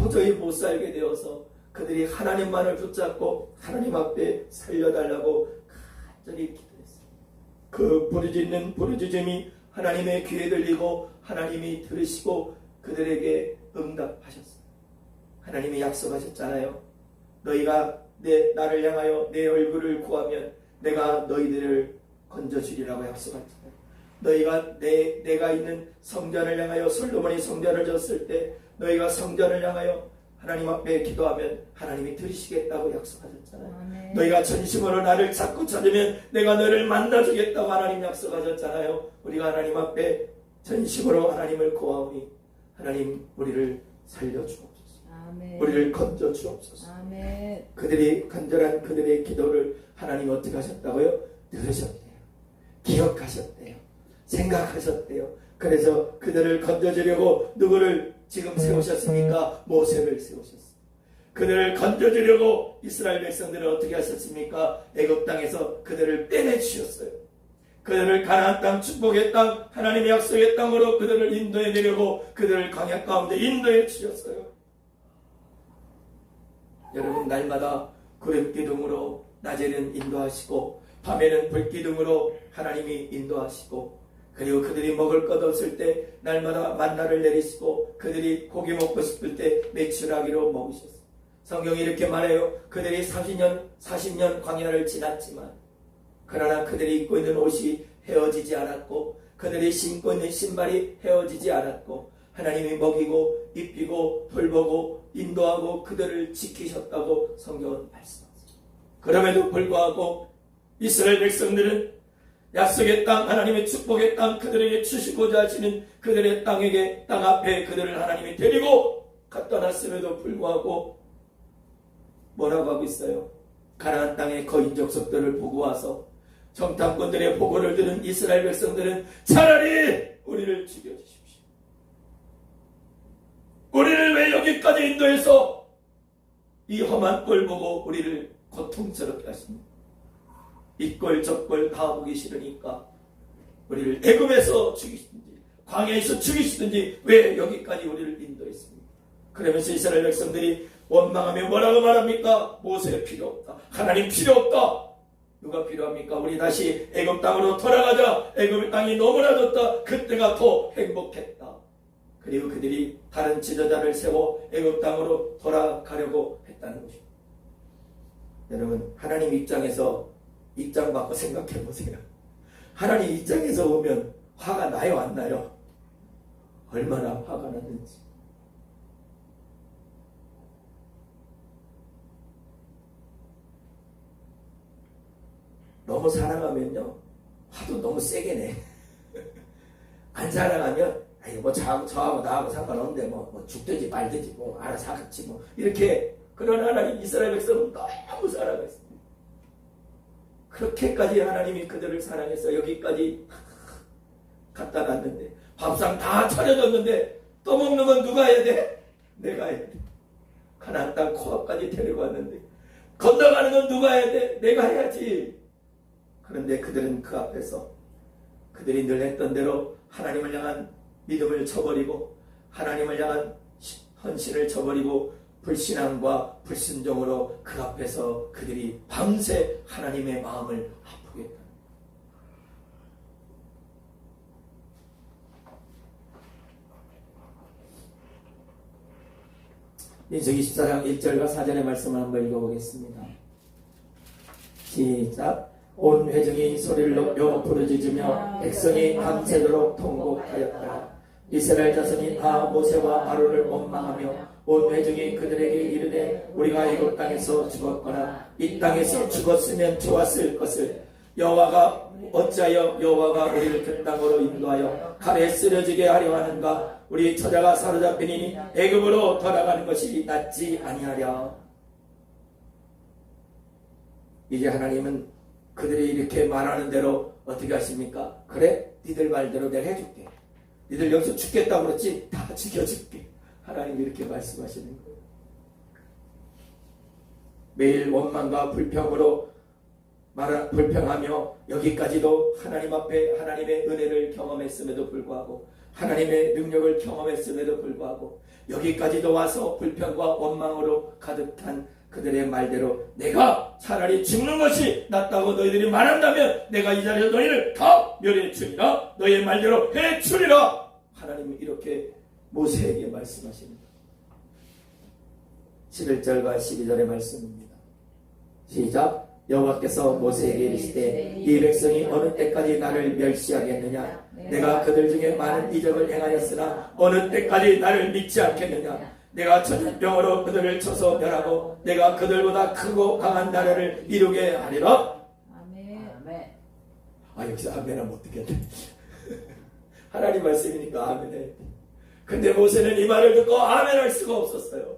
도저히 못 살게 되어서 그들이 하나님만을 붙잡고 하나님 앞에 살려달라고 간절히 기도했어요. 그 부르짖는 부르짖음이 하나님의 귀에 들리고 하나님이 들으시고 그들에게 응답하셨어요. 하나님이 약속하셨잖아요. 너희가 나를 향하여 내 얼굴을 구하면 내가 너희들을 건져주리라고 약속하셨잖아요. 너희가 내가 있는 성전을 향하여 솔로몬이 성전을 졌을 때 너희가 성전을 향하여 하나님 앞에 기도하면 하나님이 들으시겠다고 약속하셨잖아요. 아멘. 너희가 전심으로 나를 찾고 찾으면 내가 너를 만나주겠다고 하나님 약속하셨잖아요. 우리가 하나님 앞에 전심으로 하나님을 구하오니 하나님 우리를 살려주옵소서. 아멘. 우리를 건져주옵소서. 아멘. 그들이 간절한 그들의 기도를 하나님 어떻게 하셨다고요? 들으셨대요. 기억하셨대요. 생각하셨대요. 그래서 그들을 건져주려고 누구를 지금 세우셨습니까? 모세를 세우셨어요. 그들을 건져주려고 이스라엘 백성들을 어떻게 하셨습니까? 애굽 땅에서 그들을 빼내주셨어요. 그들을 가나안 땅, 축복의 땅, 하나님의 약속의 땅으로 그들을 인도해 내려고 그들을 광야 가운데 인도해 주셨어요. 여러분, 날마다 구름기둥으로 낮에는 인도하시고 밤에는 불기둥으로 하나님이 인도하시고, 그리고 그들이 먹을 것 없을 때 날마다 만나를 내리시고 그들이 고기 먹고 싶을 때 메추라기로 먹으셨어요. 성경이 이렇게 말해요. 그들이 40년 광야를 지났지만 그러나 그들이 입고 있는 옷이 헤어지지 않았고 그들이 신고 있는 신발이 헤어지지 않았고 하나님이 먹이고 입히고 돌보고 인도하고 그들을 지키셨다고 성경은 말씀하세요. 그럼에도 불구하고 이스라엘 백성들은 약속의 땅, 하나님의 축복의 땅, 그들에게 주시고자 하시는 그들의 땅 앞에 그들을 하나님이 데리고 갖다 놨음에도 불구하고 뭐라고 하고 있어요? 가나안 땅의 거인 족속들을 보고 와서 정탐꾼들의 보고를 들은 이스라엘 백성들은 차라리 우리를 죽여주십시오. 우리를 왜 여기까지 인도해서 이 험한 꼴 보고 우리를 고통스럽게 하십니까? 이 꼴 저 꼴 다 보기 싫으니까 우리를 애굽에서 죽이시든지 광야에서 죽이시든지 왜 여기까지 우리를 인도했습니까? 그러면서 이스라엘 백성들이 원망하며 뭐라고 말합니까? 모세 필요 없다. 하나님 필요 없다. 누가 필요합니까? 우리 다시 애굽 땅으로 돌아가자. 애굽 땅이 너무나 좋다. 그때가 더 행복했다. 그리고 그들이 다른 지도자를 세워 애굽 땅으로 돌아가려고 했다는 것입니다. 여러분, 하나님 입장 바꿔 생각해 보세요. 하나님 입장에서 보면 화가 나요, 안 나요? 얼마나 화가 났는지. 너무 사랑하면요, 화도 너무 세게 내. 안 사랑하면, 아니, 뭐, 저하고 나하고 상관없는데, 뭐 죽든지 말든지, 뭐, 알아서 하겠지, 뭐. 이렇게, 그런 하나님 이스라엘 백성은 너무 사랑했습니다. 그렇게까지 하나님이 그들을 사랑해서 여기까지 갖다 놨는데, 밥상 다 차려졌는데 또 먹는 건 누가 해야 돼? 내가 해야 돼. 가나안 땅 코앞까지 데리고 왔는데 건너가는 건 누가 해야 돼? 내가 해야지. 그런데 그들은 그 앞에서 그들이 늘 했던 대로 하나님을 향한 믿음을 저버리고 하나님을 향한 헌신을 저버리고 불신앙과 불순종으로 그 앞에서 그들이 밤새 하나님의 마음을 아프게 했다. 민수기 14장 1절과 4절의 말씀을 한번 읽어보겠습니다. 시작. 온 회중이 소리를 높여 부르짖으며 백성이 밤새도록 통곡하였다. 이스라엘 자손이 다 모세와 아론을 원망하며 온 회중이 그들에게 이르되 우리가 애굽 땅에서 죽었거나 이 땅에서 죽었으면 좋았을 것을 여호와가 어찌하여 여호와가 우리를 그 땅으로 인도하여 칼에 쓰러지게 하려 하는가? 우리 처자가 사로잡히니 애굽으로 돌아가는 것이 낫지 아니하랴. 이제 하나님은 그들이 이렇게 말하는 대로 어떻게 하십니까? 그래, 니들 말대로 내가 해줄게. 니들 여기서 죽겠다고 그랬지? 다 죽여줄게. 하나님이 이렇게 말씀하시는 거예요. 매일 원망과 불평하며 여기까지도 하나님 앞에 하나님의 은혜를 경험했음에도 불구하고 하나님의 능력을 경험했음에도 불구하고 여기까지도 와서 불평과 원망으로 가득한 그들의 말대로 내가 차라리 죽는 것이 낫다고 너희들이 말한다면 내가 이 자리에서 너희를 다 멸해 주리라. 너희의 말대로 해 주리라. 하나님은 이렇게 모세에게 말씀하십니다. 11절과 12절의 말씀입니다. 시작. 여호와께서 모세에게 이르시되 이 백성이 어느 때까지 나를 멸시하겠느냐? 내가 그들 중에 많은 이적을 행하였으나 어느 때까지 나를 믿지 않겠느냐? 내가 전염병으로 그들을 쳐서 멸하고 내가 그들보다 크고 강한 나라를 이루게 하리라. 아멘. 여기서 아멘하면 어떻게 돼? 하나님 말씀이니까 아멘해. 근데 모세는 이 말을 듣고 아멘할 수가 없었어요.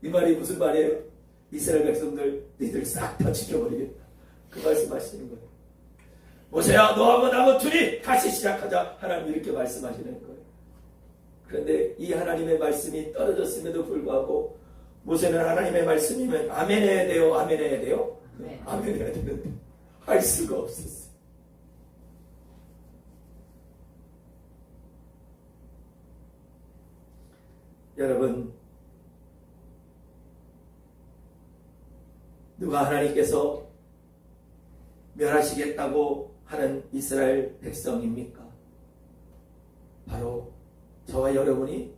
이 말이 무슨 말이에요? 이스라엘 백성들 너희들 싹 다 지켜버리겠다. 그 말씀하시는 거예요. 모세야, 너하고 나하고 둘이 다시 시작하자. 하나님 이렇게 말씀하시는 거예요. 그런데 이 하나님의 말씀이 떨어졌음에도 불구하고 모세는 하나님의 말씀이면 아멘해야 돼요? 아멘해야 돼요? 네. 아멘해야 되는데 할 수가 없었어요. 여러분, 누가 하나님께서 멸하시겠다고 하는 이스라엘 백성입니까? 바로 저와 여러분이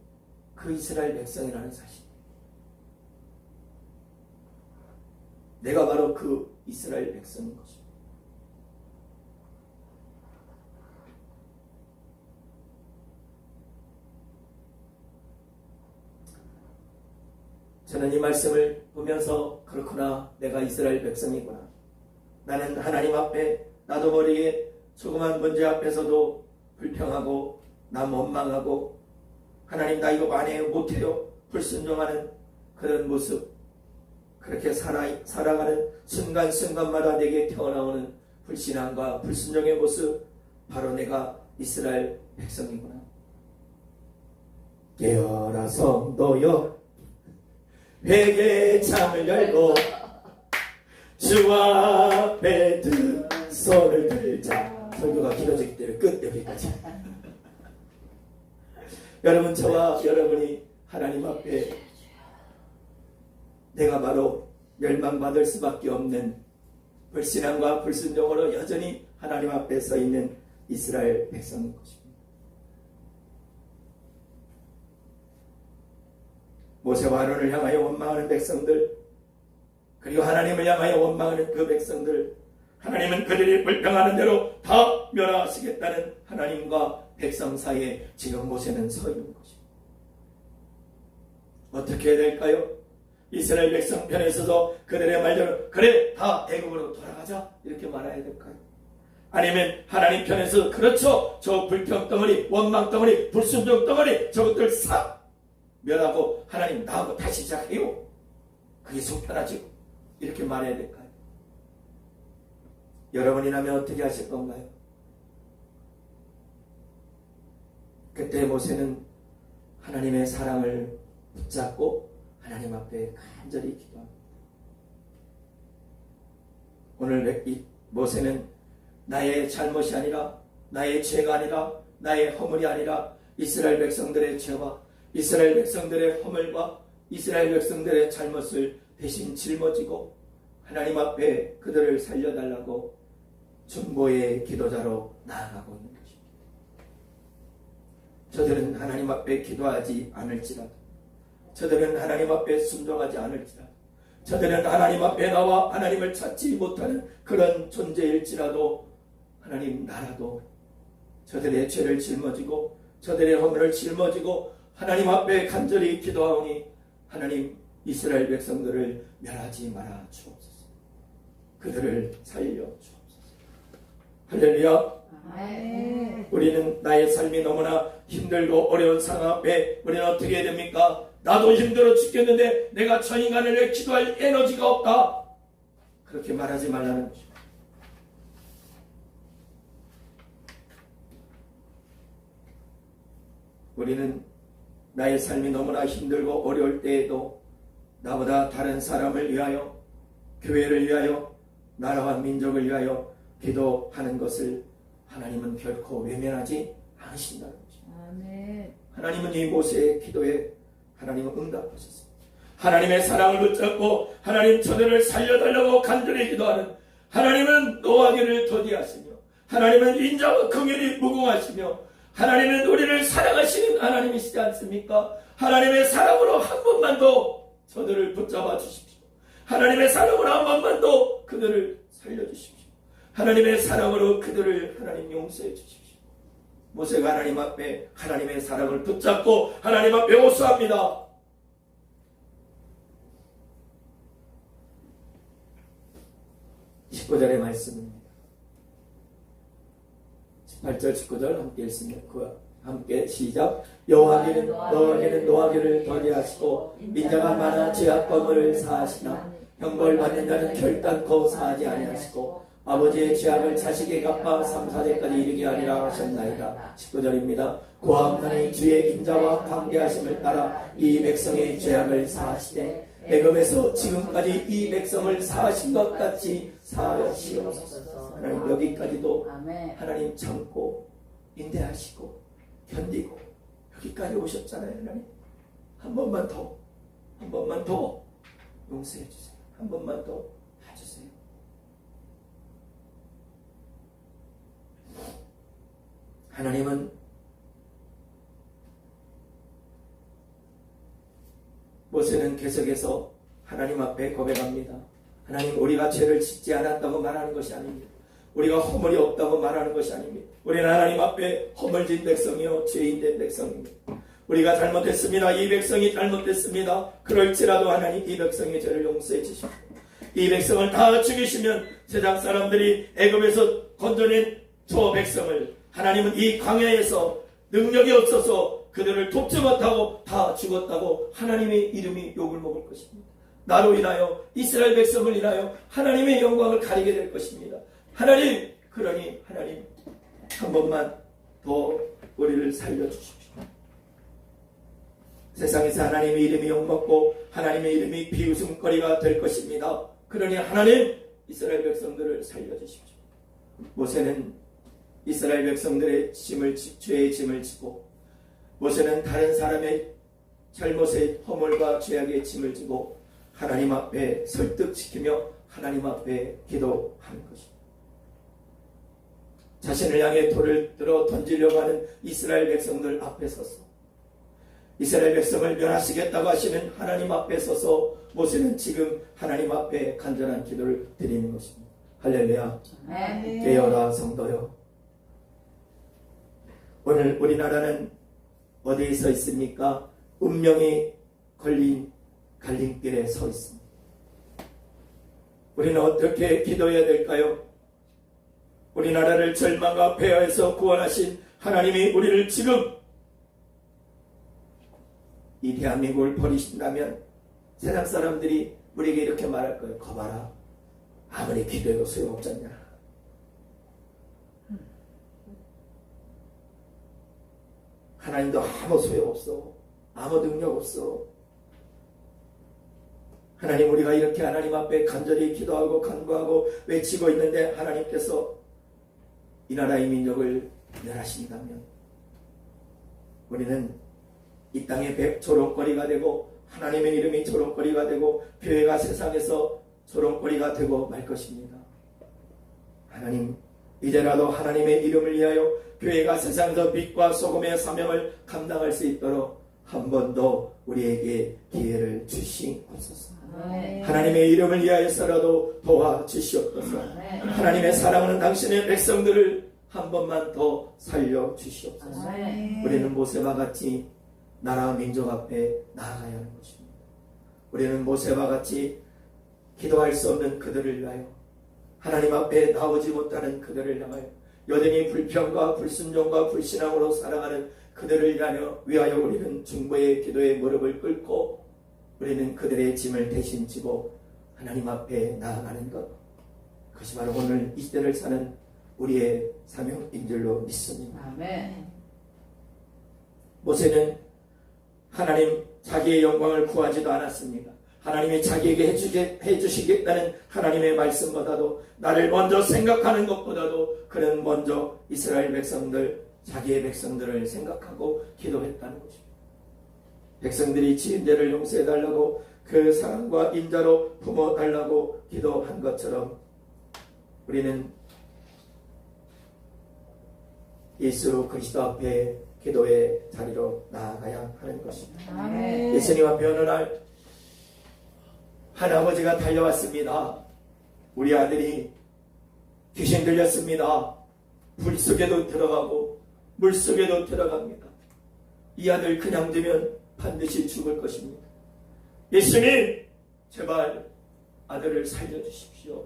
그 이스라엘 백성이라는 사실. 내가 바로 그 이스라엘 백성인 것입니다. 저는 이 말씀을 보면서 그렇구나, 내가 이스라엘 백성이구나. 나는 하나님 앞에 나도 모르게 조그만 문제 앞에서도 불평하고 나 원망하고 하나님 나 이거 안 해요, 못해요, 불순종하는 그런 모습, 그렇게 살아가는 순간순간마다 내게 태어나오는 불신앙과 불순종의 모습, 바로 내가 이스라엘 백성이구나. 깨어라 성도여, 회개의 창을 열고 주 앞에 두 손을 들자. 설교가 길어지기 때문에 끝, 여기까지. 여러분, 저와 여러분이 하나님 앞에 내가 바로 멸망받을 수밖에 없는 불신앙과 불순종으로 여전히 하나님 앞에 서 있는 이스라엘 백성인 것입니다. 모세와 아론을 향하여 원망하는 백성들, 그리고 하나님을 향하여 원망하는 그 백성들, 하나님은 그들이 불평하는 대로 다 멸하시겠다는 하나님과 백성 사이에 지금 모세는 서 있는 것입니다. 어떻게 해야 될까요? 이스라엘 백성 편에 있어서 그들의 말대로 그래, 다 애굽으로 돌아가자, 이렇게 말해야 될까요? 아니면 하나님 편에서 그렇죠, 저 불평 덩어리, 원망 덩어리, 불순종 덩어리, 저것들 싹 멸하고 하나님 나하고 다시 시작해요, 그게 속편하지, 이렇게 말해야 될까요? 여러분이라면 어떻게 하실 건가요? 그때 모세는 하나님의 사랑을 붙잡고 하나님 앞에 간절히 기도합니다. 오늘 이 모세는 나의 잘못이 아니라, 나의 죄가 아니라, 나의 허물이 아니라 이스라엘 백성들의 죄와 이스라엘 백성들의 허물과 이스라엘 백성들의 잘못을 대신 짊어지고 하나님 앞에 그들을 살려달라고 중보의 기도자로 나아가고 있는 것입니다. 저들은 하나님 앞에 기도하지 않을지라도, 저들은 하나님 앞에 순종하지 않을지라도, 저들은 하나님 앞에 나와 하나님을 찾지 못하는 그런 존재일지라도 하나님 나라도 저들의 죄를 짊어지고 저들의 허물을 짊어지고 하나님 앞에 간절히 기도하오니 하나님 이스라엘 백성들을 멸하지 말아 주옵소서. 그들을 살려 주옵소서. 할렐루야. 아멘. 우리는 나의 삶이 너무나 힘들고 어려운 상황 앞에 우리는 어떻게 해야 됩니까? 나도 힘들어 죽겠는데 내가 저 인간을 위해 기도할 에너지가 없다, 그렇게 말하지 말라는 것입니다. 우리는 나의 삶이 너무나 힘들고 어려울 때에도 나보다 다른 사람을 위하여, 교회를 위하여, 나라와 민족을 위하여 기도하는 것을 하나님은 결코 외면하지 않으신다는 것입니다. 아멘. 하나님은 이 모세의 기도에 하나님은 응답하셨습니다. 하나님의 사랑을 붙잡고 하나님 저들을 살려달라고 간절히 기도하는 하나님은 노하기를 더디하시며, 하나님은 인자와 긍휼이 무궁하시며, 하나님은 우리를 사랑하시는 하나님이시지 않습니까? 하나님의 사랑으로 한 번만 더 저들을 붙잡아 주십시오. 하나님의 사랑으로 한 번만 더 그들을 살려주십시오. 하나님의 사랑으로 그들을 하나님 용서해 주십시오. 모세가 하나님 앞에 하나님의 사랑을 붙잡고 하나님 앞에 호소합니다. 19절의 말씀입니다. 18절 19절 함께 읽습니다. 그와 함께 시작. 여호와께는 너에게는 노하기를 더디하시고 민자가 많아 죄악범을 사하시나 형벌 받는 자는 결단코 사하지 아니하시고 아버지의 죄악을 자식에게 갚아 3, 4대까지 이르게 하리라 하셨나이다. 19절입니다. 고함하니 주의 인자와 관계하심을 따라 이 백성의 죄악을 사하시되 애굽에서 지금까지 이 백성을 사하신 것 같이 사하시옵소서. 하나님 여기까지도 하나님 참고 인내하시고 견디고 여기까지 오셨잖아요. 하나님 한 번만 더 용서해 주세요. 한 번만 더 봐주세요. 하나님은 모세는 계속해서 하나님 앞에 고백합니다. 하나님, 우리가 죄를 짓지 않았다고 말하는 것이 아닙니다. 우리가 허물이 없다고 말하는 것이 아닙니다. 우리는 하나님 앞에 허물진 백성이요 죄인된 백성입니다. 우리가 잘못했습니다. 이 백성이 잘못했습니다. 그럴지라도 하나님 이 백성의 죄를 용서해 주십시오. 이 백성을 다 죽이시면 세상 사람들이 애굽에서 건져낸 저 백성을 하나님은 이 광야에서 능력이 없어서 그들을 돕지 못하고 다 죽었다고 하나님의 이름이 욕을 먹을 것입니다. 나로 인하여 이스라엘 백성을 인하여 하나님의 영광을 가리게 될 것입니다. 하나님, 그러니 하나님 한 번만 더 우리를 살려주십시오. 세상에서 하나님의 이름이 욕먹고 하나님의 이름이 비웃음거리가 될 것입니다. 그러니 하나님 이스라엘 백성들을 살려주십시오. 모세는 이스라엘 백성들의 죄의 짐을 지고 모세는 다른 사람의 잘못의 허물과 죄악의 짐을 지고 하나님 앞에 설득시키며 하나님 앞에 기도하는 것입니다. 자신을 향해 돌을 들어 던지려고 하는 이스라엘 백성들 앞에 서서 이스라엘 백성을 멸하시겠다고 하시는 하나님 앞에 서서 모세는 지금 하나님 앞에 간절한 기도를 드리는 것입니다. 할렐루야. 깨어라 성도여. 오늘 우리나라는 어디에 서 있습니까? 운명이 걸린 갈림길에 서 있습니다. 우리는 어떻게 기도해야 될까요? 우리나라를 절망과 폐허에서 구원하신 하나님이 우리를 지금 이 대한민국을 버리신다면 세상 사람들이 우리에게 이렇게 말할 거예요. 거봐라, 아무리 기도해도 소용없잖냐. 하나님도 아무 소용없어. 아무 능력 없어. 하나님, 우리가 이렇게 하나님 앞에 간절히 기도하고 간구하고 외치고 있는데 하나님께서 이 나라의 민족을 멸하신다면 우리는 이 땅의 조롱거리가 되고 하나님의 이름이 조롱거리가 되고 교회가 세상에서 조롱거리가 되고 말 것입니다. 하나님, 이제라도 하나님의 이름을 위하여 교회가 세상에서 빛과 소금의 사명을 감당할 수 있도록 한 번 더 우리에게 기회를 주시옵소서. 하나님의 이름을 위하여서라도 도와주시옵소서. 하나님의 사랑하는 당신의 백성들을 한 번만 더 살려주시옵소서. 우리는 모세와 같이 나라 민족 앞에 나아가야 하는 것입니다. 우리는 모세와 같이 기도할 수 없는 그들을 위하여 하나님 앞에 나오지 못하는 그들을 향하여 여전히 불평과 불순종과 불신앙으로 살아가는 그들을 위하여 우리는 중보의 기도의 무릎을 꿇고 우리는 그들의 짐을 대신 지고 하나님 앞에 나아가는 것, 그것이 바로 오늘 이 시대를 사는 우리의 사명인 줄로 믿습니다. 아멘. 모세는 하나님 자기의 영광을 구하지도 않았습니다. 하나님이 자기에게 해주시겠다는 하나님의 말씀보다도 나를 먼저 생각하는 것보다도 그는 먼저 이스라엘 백성들, 자기의 백성들을 생각하고 기도했다는 것입니다. 백성들이 지은 죄를 용서해달라고 그 사랑과 인자로 품어달라고 기도한 것처럼 우리는 예수 그리스도 앞에 기도의 자리로 나아가야 하는 것입니다. 예수님 앞에 어느 날 한 아버지가 달려왔습니다. 우리 아들이 귀신 들렸습니다. 불 속에도 들어가고 물 속에도 들어갑니다. 이 아들 그냥 두면 반드시 죽을 것입니다. 예수님, 제발 아들을 살려주십시오.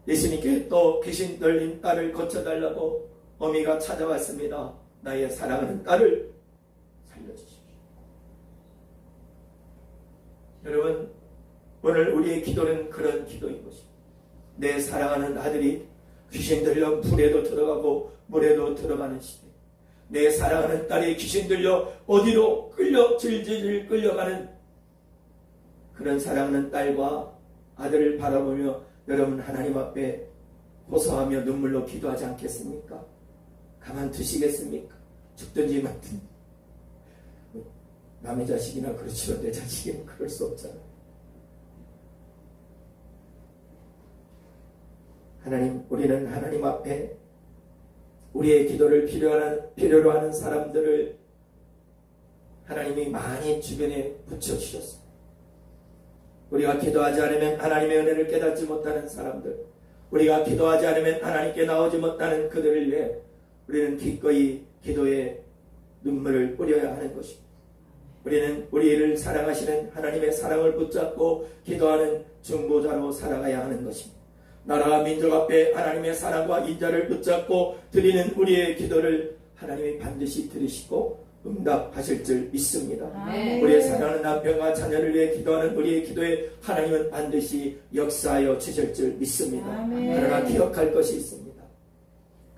예수님께 또 귀신 들린 딸을 고쳐달라고 어미가 찾아왔습니다. 나의 사랑하는 딸을 살려주십시오. 여러분, 오늘 우리의 기도는 그런 기도인 것입니다. 내 사랑하는 아들이 귀신 들려 불에도 들어가고 물에도 들어가는 시대, 내 사랑하는 딸이 귀신 들려 어디로 질질 끌려가는 그런 사랑하는 딸과 아들을 바라보며 여러분 하나님 앞에 호소하며 눈물로 기도하지 않겠습니까? 가만 두시겠습니까? 죽든지 말든지. 남의 자식이나 그렇지만 내 자식이면 그럴 수 없잖아요. 하나님, 우리는 하나님 앞에 우리의 기도를 필요로 하는 사람들을 하나님이 많이 주변에 붙여주셨습니다. 우리가 기도하지 않으면 하나님의 은혜를 깨닫지 못하는 사람들, 우리가 기도하지 않으면 하나님께 나오지 못하는 그들을 위해 우리는 기꺼이 기도에 눈물을 뿌려야 하는 것입니다. 우리는 우리를 사랑하시는 하나님의 사랑을 붙잡고 기도하는 중보자로 살아가야 하는 것입니다. 나라와 민족 앞에 하나님의 사랑과 인자를 붙잡고 드리는 우리의 기도를 하나님이 반드시 들으시고 응답하실 줄 믿습니다. 아멘. 우리의 사랑하는 남편과 자녀를 위해 기도하는 우리의 기도에 하나님은 반드시 역사하여 주실 줄 믿습니다. 아멘. 그러나 기억할 것이 있습니다.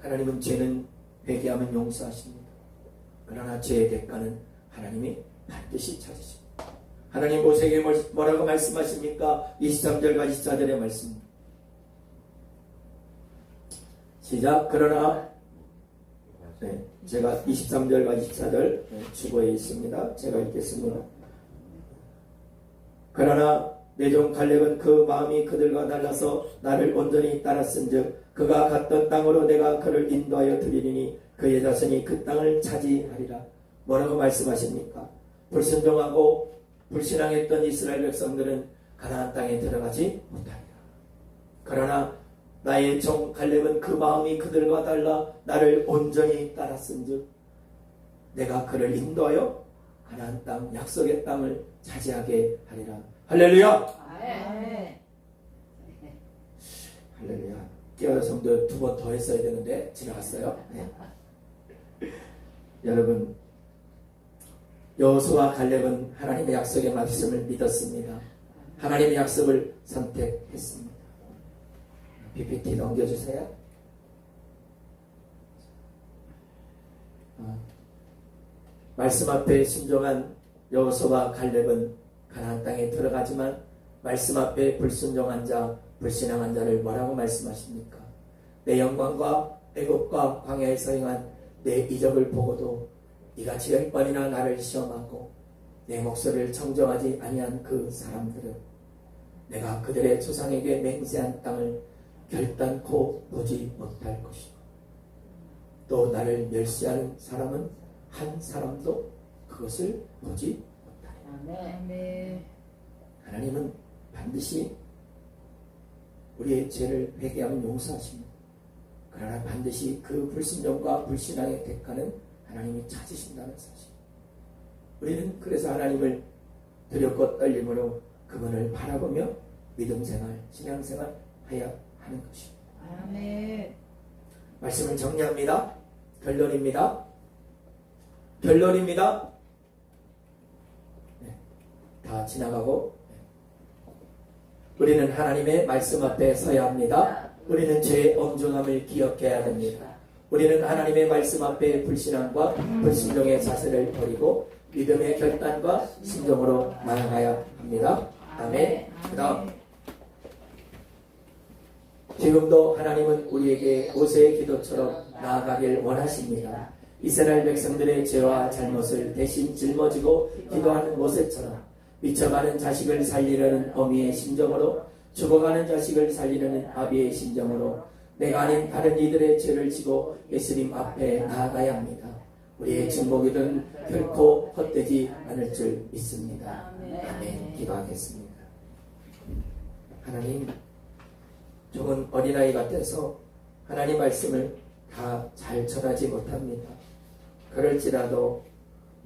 하나님은 죄는 회개하면 용서하십니다. 그러나 죄의 대가는 하나님이 반드시 찾으십니다. 하나님 모세에게 뭐라고 말씀하십니까? 23절과 24절의 말씀입니다. 시작. 그러나 제가 23절과 24절 주보에 있습니다. 제가 읽겠습니다. 그러나 내 종 갈렙은 그 마음이 그들과 달라서 나를 온전히 따랐은즉 그가 갔던 땅으로 내가 그를 인도하여 드리리니 그의 자손이 그 땅을 차지하리라. 뭐라고 말씀하십니까? 불순종하고 불신앙했던 이스라엘 백성들은 가나안 땅에 들어가지 못하리라. 그러나 나의 종 갈렙은 그 마음이 그들과 달라 나를 온전히 따랐은즉 내가 그를 인도하여 가나안 땅 약속의 땅을 차지하게 하리라. 할렐루야. 아멘. 할렐루야. 깨어라 성도 2번 더 했어야 되는데 지나갔어요. 네. 여러분, 여호수아와 갈렙은 하나님의 약속의 말씀을 믿었습니다. 하나님의 약속을 선택했습니다. PPT 넘겨주세요. 말씀 앞에 순종한 여호수아와 갈렙은 가나안 땅에 들어가지만 말씀 앞에 불순종한 자, 불신앙한 자를 뭐라고 말씀하십니까? 내 영광과 애국과 광야에서 행한 내 이적을 보고도 이같이 10번이나 나를 시험하고 내 목소리를 청정하지 아니한 그 사람들은 내가 그들의 조상에게 맹세한 땅을 결단코 보지 못할 것이고 또 나를 멸시하는 사람은 한 사람도 그것을 보지 못하리라. 아멘. 하나님은 반드시 우리의 죄를 회개하면 용서하십니다. 그러나 반드시 그 불신령과 불신앙의 대가는 하나님이 찾으신다는 사실. 우리는 그래서 하나님을 두렵고 떨림으로 그분을 바라보며 믿음생활, 신앙생활 해야 하는 것입니다. 아멘. 말씀을 정리합니다. 결론입니다. 결론입니다. 네, 다 지나가고 우리는 하나님의 말씀 앞에 서야 합니다. 우리는 죄의 엄중함을 기억해야 합니다. 우리는 하나님의 말씀 앞에 불신앙과 불신종의 자세를 버리고 믿음의 결단과 신정으로 나아가야 합니다. 아멘. 그 다음 지금도 하나님은 우리에게 모세의 기도처럼 나아가길 원하십니다. 이스라엘 백성들의 죄와 잘못을 대신 짊어지고 기도하는 모세처럼 미쳐가는 자식을 살리려는 어미의 심정으로 죽어가는 자식을 살리려는 아비의 심정으로 내가 아닌 다른 이들의 죄를 지고 예수님 앞에 나아가야 합니다. 우리의 중보기도는 결코 헛되지 않을 줄 믿습니다. 아멘. 기도하겠습니다. 하나님, 조금 어린아이 같아서 하나님 말씀을 다 잘 전하지 못합니다. 그럴지라도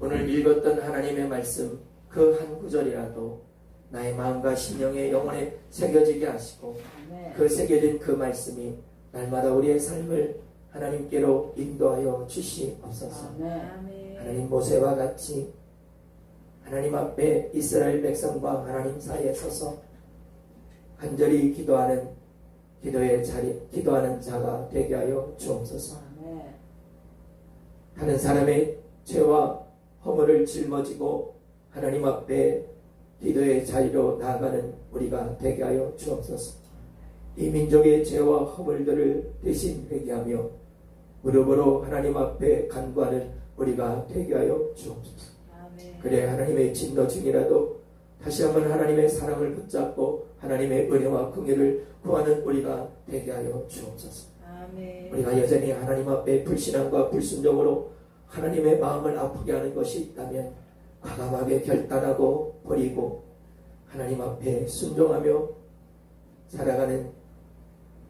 오늘 읽었던 하나님의 말씀 그 한 구절이라도 나의 마음과 심령의 영혼에 새겨지게 하시고 그 새겨진 그 말씀이 날마다 우리의 삶을 하나님께로 인도하여 주시옵소서. 하나님, 모세와 같이 하나님 앞에 이스라엘 백성과 하나님 사이에 서서 간절히 기도하는 기도하는 자가 되게 하여 주옵소서. 하는 사람의 죄와 허물을 짊어지고 하나님 앞에 기도의 자리로 나아가는 우리가 되게 하여 주옵소서. 이 민족의 죄와 허물들을 대신 회개하며 무릎으로 하나님 앞에 간구하는 우리가 되게 하여 주옵소서. 그래 하나님의 진노 중이라도 다시 한번 하나님의 사랑을 붙잡고 하나님의 은혜와 긍휼을 구하는 우리가 되게 하여 주옵소서. 우리가 여전히 하나님 앞에 불신앙과 불순종으로 하나님의 마음을 아프게 하는 것이 있다면 과감하게 결단하고 버리고 하나님 앞에 순종하며 살아가는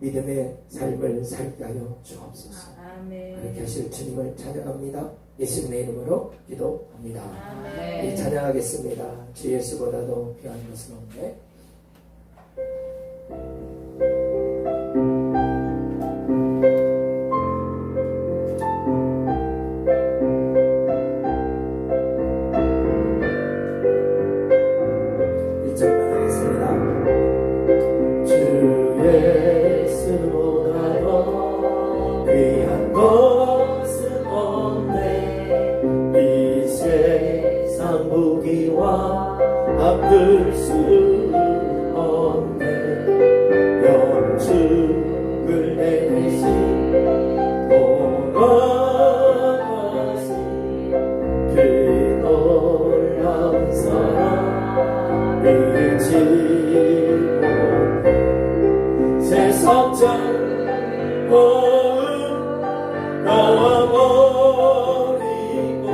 믿음의 삶을 살게 하여 주옵소서. 그렇게 하실 주님을 찬양합니다. 예수님의 이름으로 기도합니다. 이 찬양하겠습니다. 주 예수보다도 귀한 것은 없네. 바꿀 수 없네. 영축을 내리신 동화하신 그 놀라운 사랑 잊지 못해. 세상 창고은 나와 버리고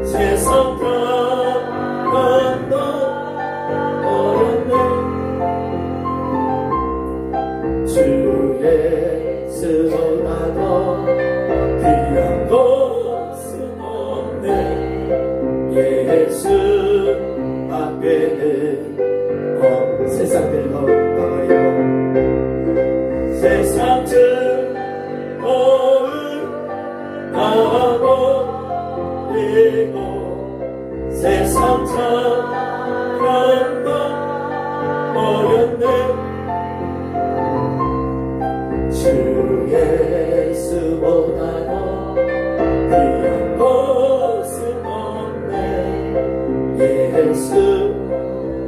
세상 주 예수보다도 귀한 것은 없네. 예수 앞에는 세상 들고 버리고 세상 즐거운 나버리고 세상 착한 것 버렸네. 주 예수보다도 귀한 것은 없네. 예수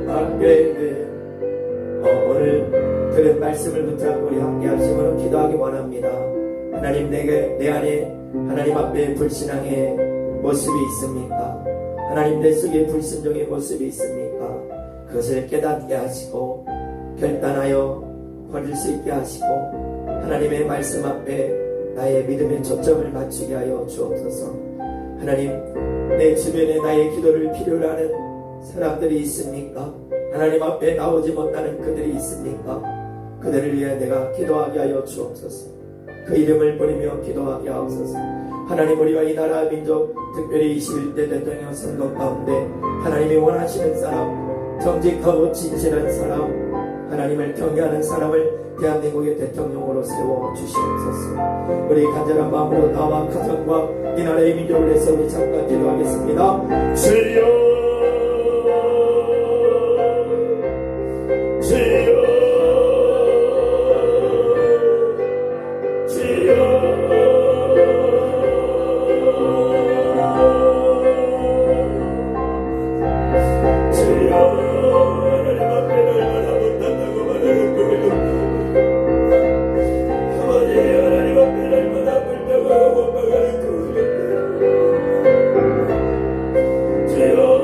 앞에는 오늘 들은 말씀을 붙잡고 우리 함께 합심으로 기도하기 원합니다. 하나님, 내 안에 하나님 앞에 불신앙의 모습이 있습니까? 하나님, 내 속에 불순종의 모습이 있습니까? 그것을 깨닫게 하시고 결단하여 버릴 수 있게 하시고 하나님의 말씀 앞에 나의 믿음의 초점을 맞추게 하여 주옵소서. 하나님, 내 주변에 나의 기도를 필요로 하는 사람들이 있습니까? 하나님 앞에 나오지 못하는 그들이 있습니까? 그들을 위해 내가 기도하게 하여 주옵소서. 그 이름을 부르며 기도하게 하옵소서. 하나님, 우리가 이 나라 민족 특별히 21대 대통령 선거 가운데 하나님이 원하시는 사람, 정직하고 진실한 사람, 하나님을 경외하는 사람을 대한민국의 대통령으로 세워주시옵소서. 우리 간절한 마음으로 나와 가정과 이 나라의 민족을 위해서 우리 잠깐 기도하겠습니다. 주여, 주여, 주여. 주여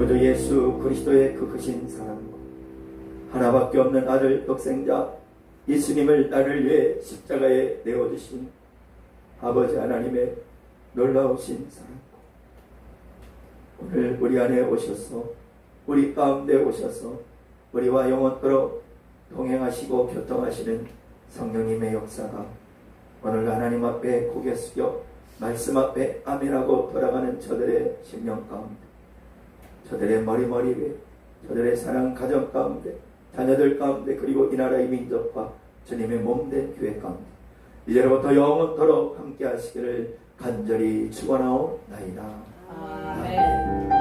우리 주 예수 그리스도의 그 크신 사랑과 하나밖에 없는 아들 독생자 예수님을 나를 위해 십자가에 내어주신 아버지 하나님의 놀라우신 사랑, 오늘 우리 안에 오셔서 우리 가운데 오셔서 우리와 영원토록 동행하시고 교통하시는 성령님의 역사가 오늘 하나님 앞에 고개 숙여 말씀 앞에 아멘하고 돌아가는 저들의 심령 가운데, 저들의 머리 위에, 저들의 사랑 가정 가운데, 자녀들 가운데, 그리고 이 나라의 민족과 주님의 몸된 교회 가운데 이제로부터 영원토록 함께 하시기를 간절히 축원하옵나이다. 아멘.